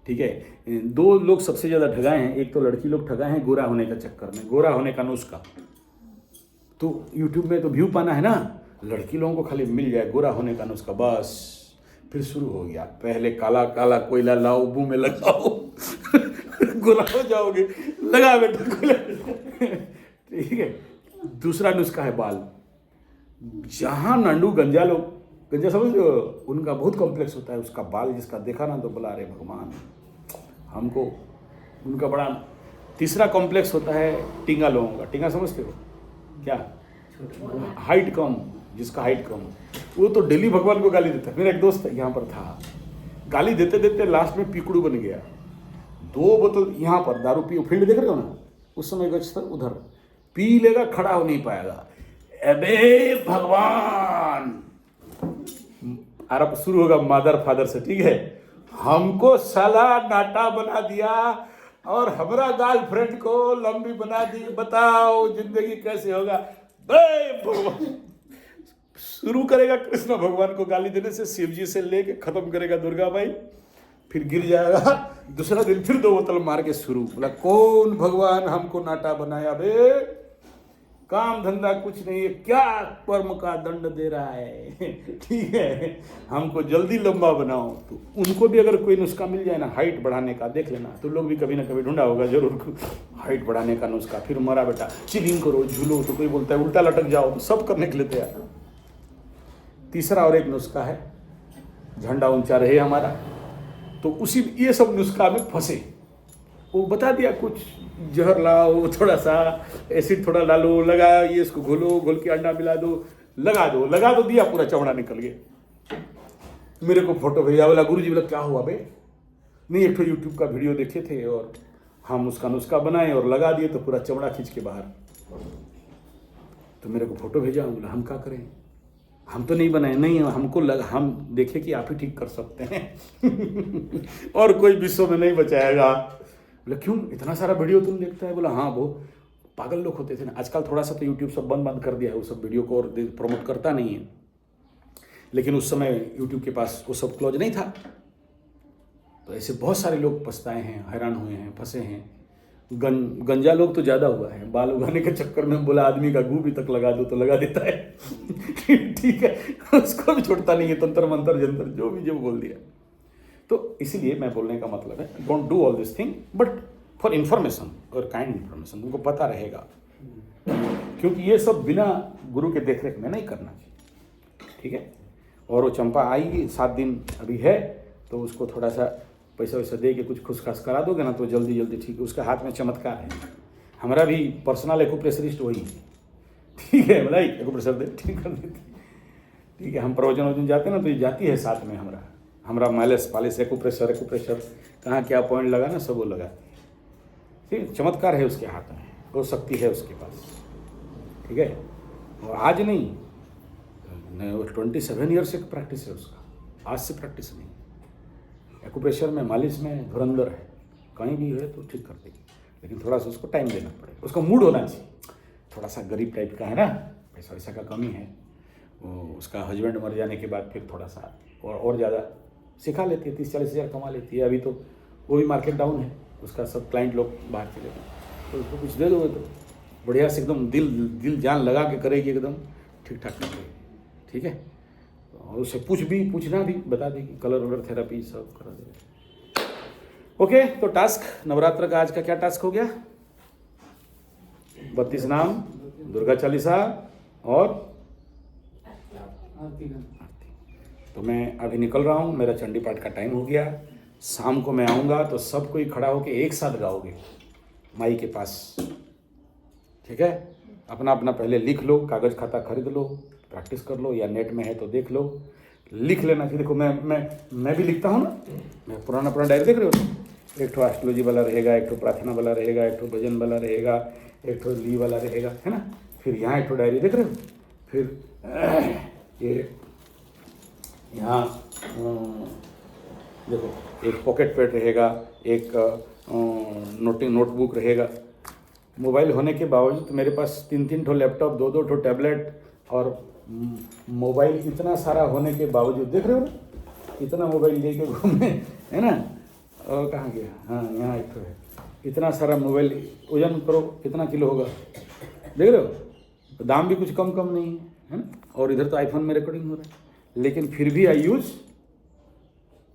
ठीक है। 2 लोग सबसे ज़्यादा ठगाए हैं, एक तो लड़की लोग ठगाए हैं गोरा होने का चक्कर में, गोरा होने का नुस्खा। तो यूट्यूब में तो व्यू पाना है ना, लड़की लोगों को खाली मिल जाए गोरा होने का नुस्खा, बस फिर शुरू हो गया। पहले काला काला कोयला लाओ, मुंह में लगाओ गोरा हो जाओगे, लगा बेटा कोयला ठीक है। दूसरा नुस्खा है बाल। जहाँ नांडू गंजा लोग, गंजा समझ लो, उनका बहुत कॉम्प्लेक्स होता है, उसका बाल जिसका देखा ना तो बोला अरे भगवान हमको उनका बड़ा। तीसरा कॉम्प्लेक्स होता है टींगा लोगों का। टींगा समझते हो क्या? हाइट कम, जिसका हाइट कम, वो तो डेली भगवान को गाली देता है। मेरा एक दोस्त यहाँ पर था, गाली देते देते लास्ट में पीकड़ू बन गया। 2 बोतल यहाँ पर दारू पी, फील्ड देख रहे हो ना, उस समय गज था उधर, पी लेगा, खड़ा हो नहीं पाएगा। अबे भगवान आरोप शुरू होगा मदर फादर से, ठीक है। हमको साला नाटा बना दिया और हमारा गर्लफ्रेंड को लंबी बना दी, बताओ जिंदगी कैसे होगा। भगवान शुरू करेगा कृष्ण भगवान को गाली देने से, शिव जी से लेके खत्म करेगा दुर्गा माई, फिर गिर जाएगा। दूसरा दिन फिर 2 बोतल मार के शुरू, बोला कौन भगवान हमको नाटा बनाया बे, काम धंधा कुछ नहीं है, क्या कर्म का दंड दे रहा है ठीक है, हमको जल्दी लंबा बनाओ। तो उनको भी अगर कोई नुस्खा मिल जाए ना हाइट बढ़ाने का, देख लेना, तो लोग भी कभी ना कभी ढूंढा होगा जरूर हाइट बढ़ाने का नुस्खा। फिर मरा बेटा चिलिंग करो, झूलो, तो कोई बोलता है उल्टा लटक जाओ, तो सब करने के लिए तैयार। तीसरा और एक नुस्खा है, झंडा ऊंचा रहे हमारा, तो उसी ये सब नुस्खा में फंसे। वो बता दिया कुछ, जहर लाओ, थोड़ा सा एसिड थोड़ा डालो, लगा ये, इसको घोलो, घोल के अंडा मिला दो, लगा दो दिया, पूरा चमड़ा निकल गया। मेरे को फोटो भेजा, बोला गुरुजी, बोला क्या हुआ बे? नहीं, एक तो यूट्यूब का वीडियो देखे थे और हम उसका नुस्खा बनाए और लगा दिए तो पूरा चमड़ा खींच के बाहर। तो मेरे को फोटो भेजा, बोला हम क्या करें, हम तो नहीं बनाए, नहीं हमको लगा, हम देखे कि आप ही ठीक कर सकते हैं और कोई विश्व में नहीं बचाएगा। बोले क्यों, इतना सारा वीडियो तुम देखता है? बोला हाँ, वो पागल लोग होते थे ना। आजकल थोड़ा सा तो यूट्यूब सब बंद कर दिया है, वो सब वीडियो को और प्रमोट करता नहीं है, लेकिन उस समय यूट्यूब के पास वो सब क्लोज नहीं था। तो ऐसे बहुत सारे लोग पछताए हैं, हैरान हुए हैं, फंसे हैं। गंजा लोग तो ज़्यादा हुआ है, बाल उगाने के चक्कर में बोला आदमी का गू भी तक लगा दो तो लगा देता है ठीक है, उसको भी छोड़ता नहीं है, तंत्र मंत्र जंतर जो भी जो बोल दिया। तो इसीलिए मैं बोलने का मतलब है, don't do all this thing but for information और काइंड इन्फॉर्मेशन, तुमको पता रहेगा, क्योंकि ये सब बिना गुरु के देखरेख में नहीं करना चाहिए, ठीक है। और वो चंपा आएगी 7 दिन अभी है, तो उसको थोड़ा सा पैसा वैसा दे के कुछ खुशखास करा दोगे ना तो जल्दी जल्दी ठीक है। उसका हाथ में चमत्कार है। हमारा भी पर्सनल एक्यूप्रेशरिस्ट वही है, ठीक है, बोला एक्यूप्रेशर दे, ठीक कर देती, ठीक है। हम प्रवचन वचन जाते ना तो ये जाती है साथ में, हमारा मालिश पालिश एक्यूप्रेशर कहाँ क्या पॉइंट लगा ना सब वो लगा, ठीक। चमत्कार है उसके हाथ में, वो शक्ति है उसके पास, ठीक है। और आज नहीं, 27 ईयर से प्रैक्टिस है उसका, आज से प्रैक्टिस नहीं। एक्यूप्रेशर में मालिश में धुरंधर है, कहीं भी है तो ठीक कर देगी, लेकिन थोड़ा सा उसको टाइम देना पड़ेगा, उसका मूड होना चाहिए। थोड़ा सा गरीब टाइप का है ना, पैसा वैसा का कमी है, वो उसका हस्बैंड मर जाने के बाद फिर थोड़ा सा और ज़्यादा सिखा लेती है, 30-40 हज़ार कमा लेती है। अभी तो वो भी मार्केट डाउन है, उसका सब क्लाइंट लोग बाहर चले गए, तो उसको कुछ दे दोगे तो बढ़िया से एकदम दिल जान लगा के करेगी, एकदम ठीक ठाक करेगी, ठीक है। और उससे पूछना भी बता देगी, कलर वलर थेरेपी सब करा देगी। ओके, तो टास्क नवरात्र का आज का क्या टास्क हो गया? 32 नाम, दुर्गा चालीसा और आरती। तो मैं अभी निकल रहा हूँ, मेरा चंडी पाठ का टाइम हो गया। शाम को मैं आऊँगा तो सब कोई खड़ा होकर एक साथ गाओगे माई के पास, ठीक है। अपना अपना पहले लिख लो, कागज़ खाता खरीद लो, प्रैक्टिस कर लो, या नेट में है तो देख लो, लिख लेना कि देखो मैं भी लिखता हूँ ना, मैं पुराना डायरी देख रहे हो, एक ठो एस्ट्रोलॉजी वाला रहेगा, एक ठो प्रार्थना वाला रहेगा, एक ठो भजन वाला रहेगा, एक ठो ली वाला रहेगा, है ना। फिर यहाँ एक ठो डायरी देख रहे हो, फिर ये यहाँ देखो एक पॉकेट पैड रहेगा, एक नोटबुक रहेगा। मोबाइल होने के बावजूद मेरे पास 3-3 ठो लैपटॉप, 2-2 ठो टैबलेट और मोबाइल इतना सारा होने के बावजूद, देख रहे हो ना, इतना मोबाइल लेके घूमे, है ना। और कहाँ गया? हाँ यहाँ एक तो है। इतना सारा मोबाइल वजन करो कितना किलो होगा, देख रहे हो? तो दाम भी कुछ कम कम नहीं है ना? और इधर तो आईफोन में रिकॉर्डिंग हो रहा है, लेकिन फिर भी आई यूज़,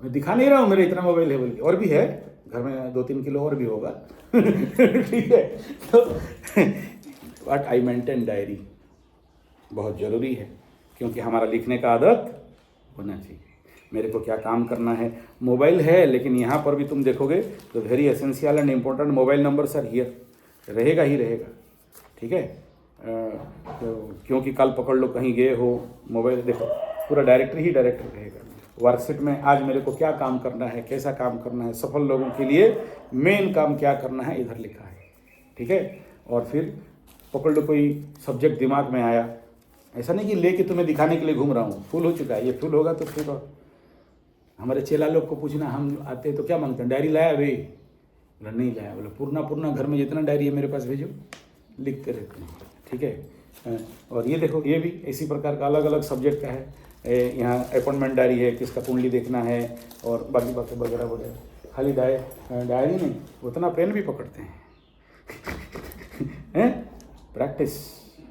मैं दिखा नहीं रहा हूँ मेरे इतना मोबाइल है बोल के, और भी है घर में 2-3 किलो और भी होगा ठीक है। तो बट आई मेंटेन डायरी, बहुत ज़रूरी है, क्योंकि हमारा लिखने का आदत होना चाहिए। मेरे को क्या काम करना है, मोबाइल है लेकिन यहाँ पर भी तुम देखोगे तो very essential and important mobile numbers are here, रहेगा ही रहेगा, ठीक है। क्योंकि कल पकड़ लो कहीं गए हो, मोबाइल देखो पूरा डायरेक्टरी ही डायरेक्टरी रहेगा। वर्कशीट में आज मेरे को क्या काम करना है, कैसा काम करना है, सफल लोगों के लिए मेन काम क्या करना है, इधर लिखा है, ठीक है। और फिर पकड़ लो कोई सब्जेक्ट दिमाग में आया, ऐसा नहीं कि लेके तुम्हें दिखाने के लिए घूम रहा हूँ, फुल हो चुका है, ये फुल होगा तो फिर और हमारे चेला लोग को पूछना, हम आते हैं तो क्या मांगते हैं, डायरी लाया भाई? बोला नहीं लाया। बोला पूर्णा घर में जितना डायरी है मेरे पास भेजो, लिखते रहते हैं, ठीक है। और ये देखो, ये भी इसी प्रकार का अलग अलग सब्जेक्ट का है। यहाँ अपॉइंटमेंट डायरी है, किसका कुंडली देखना है, और बाकी बाकी वगैरह वगैरह। खाली डायरी नहीं, उतना पेन भी पकड़ते हैं प्रैक्टिस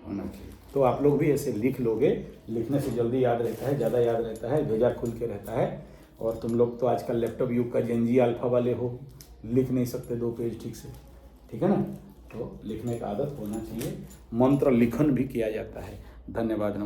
होना चाहिए। तो आप लोग भी ऐसे लिख लोगे, लिखने से जल्दी याद रहता है, ज़्यादा याद रहता है, भेजा खुल के रहता है। और तुम लोग तो आजकल लैपटॉप युग का जेनजी अल्फा वाले हो, लिख नहीं सकते 2 पेज ठीक से, ठीक है ना। तो लिखने का आदत होना चाहिए, मंत्र लिखन भी किया जाता है। धन्यवाद।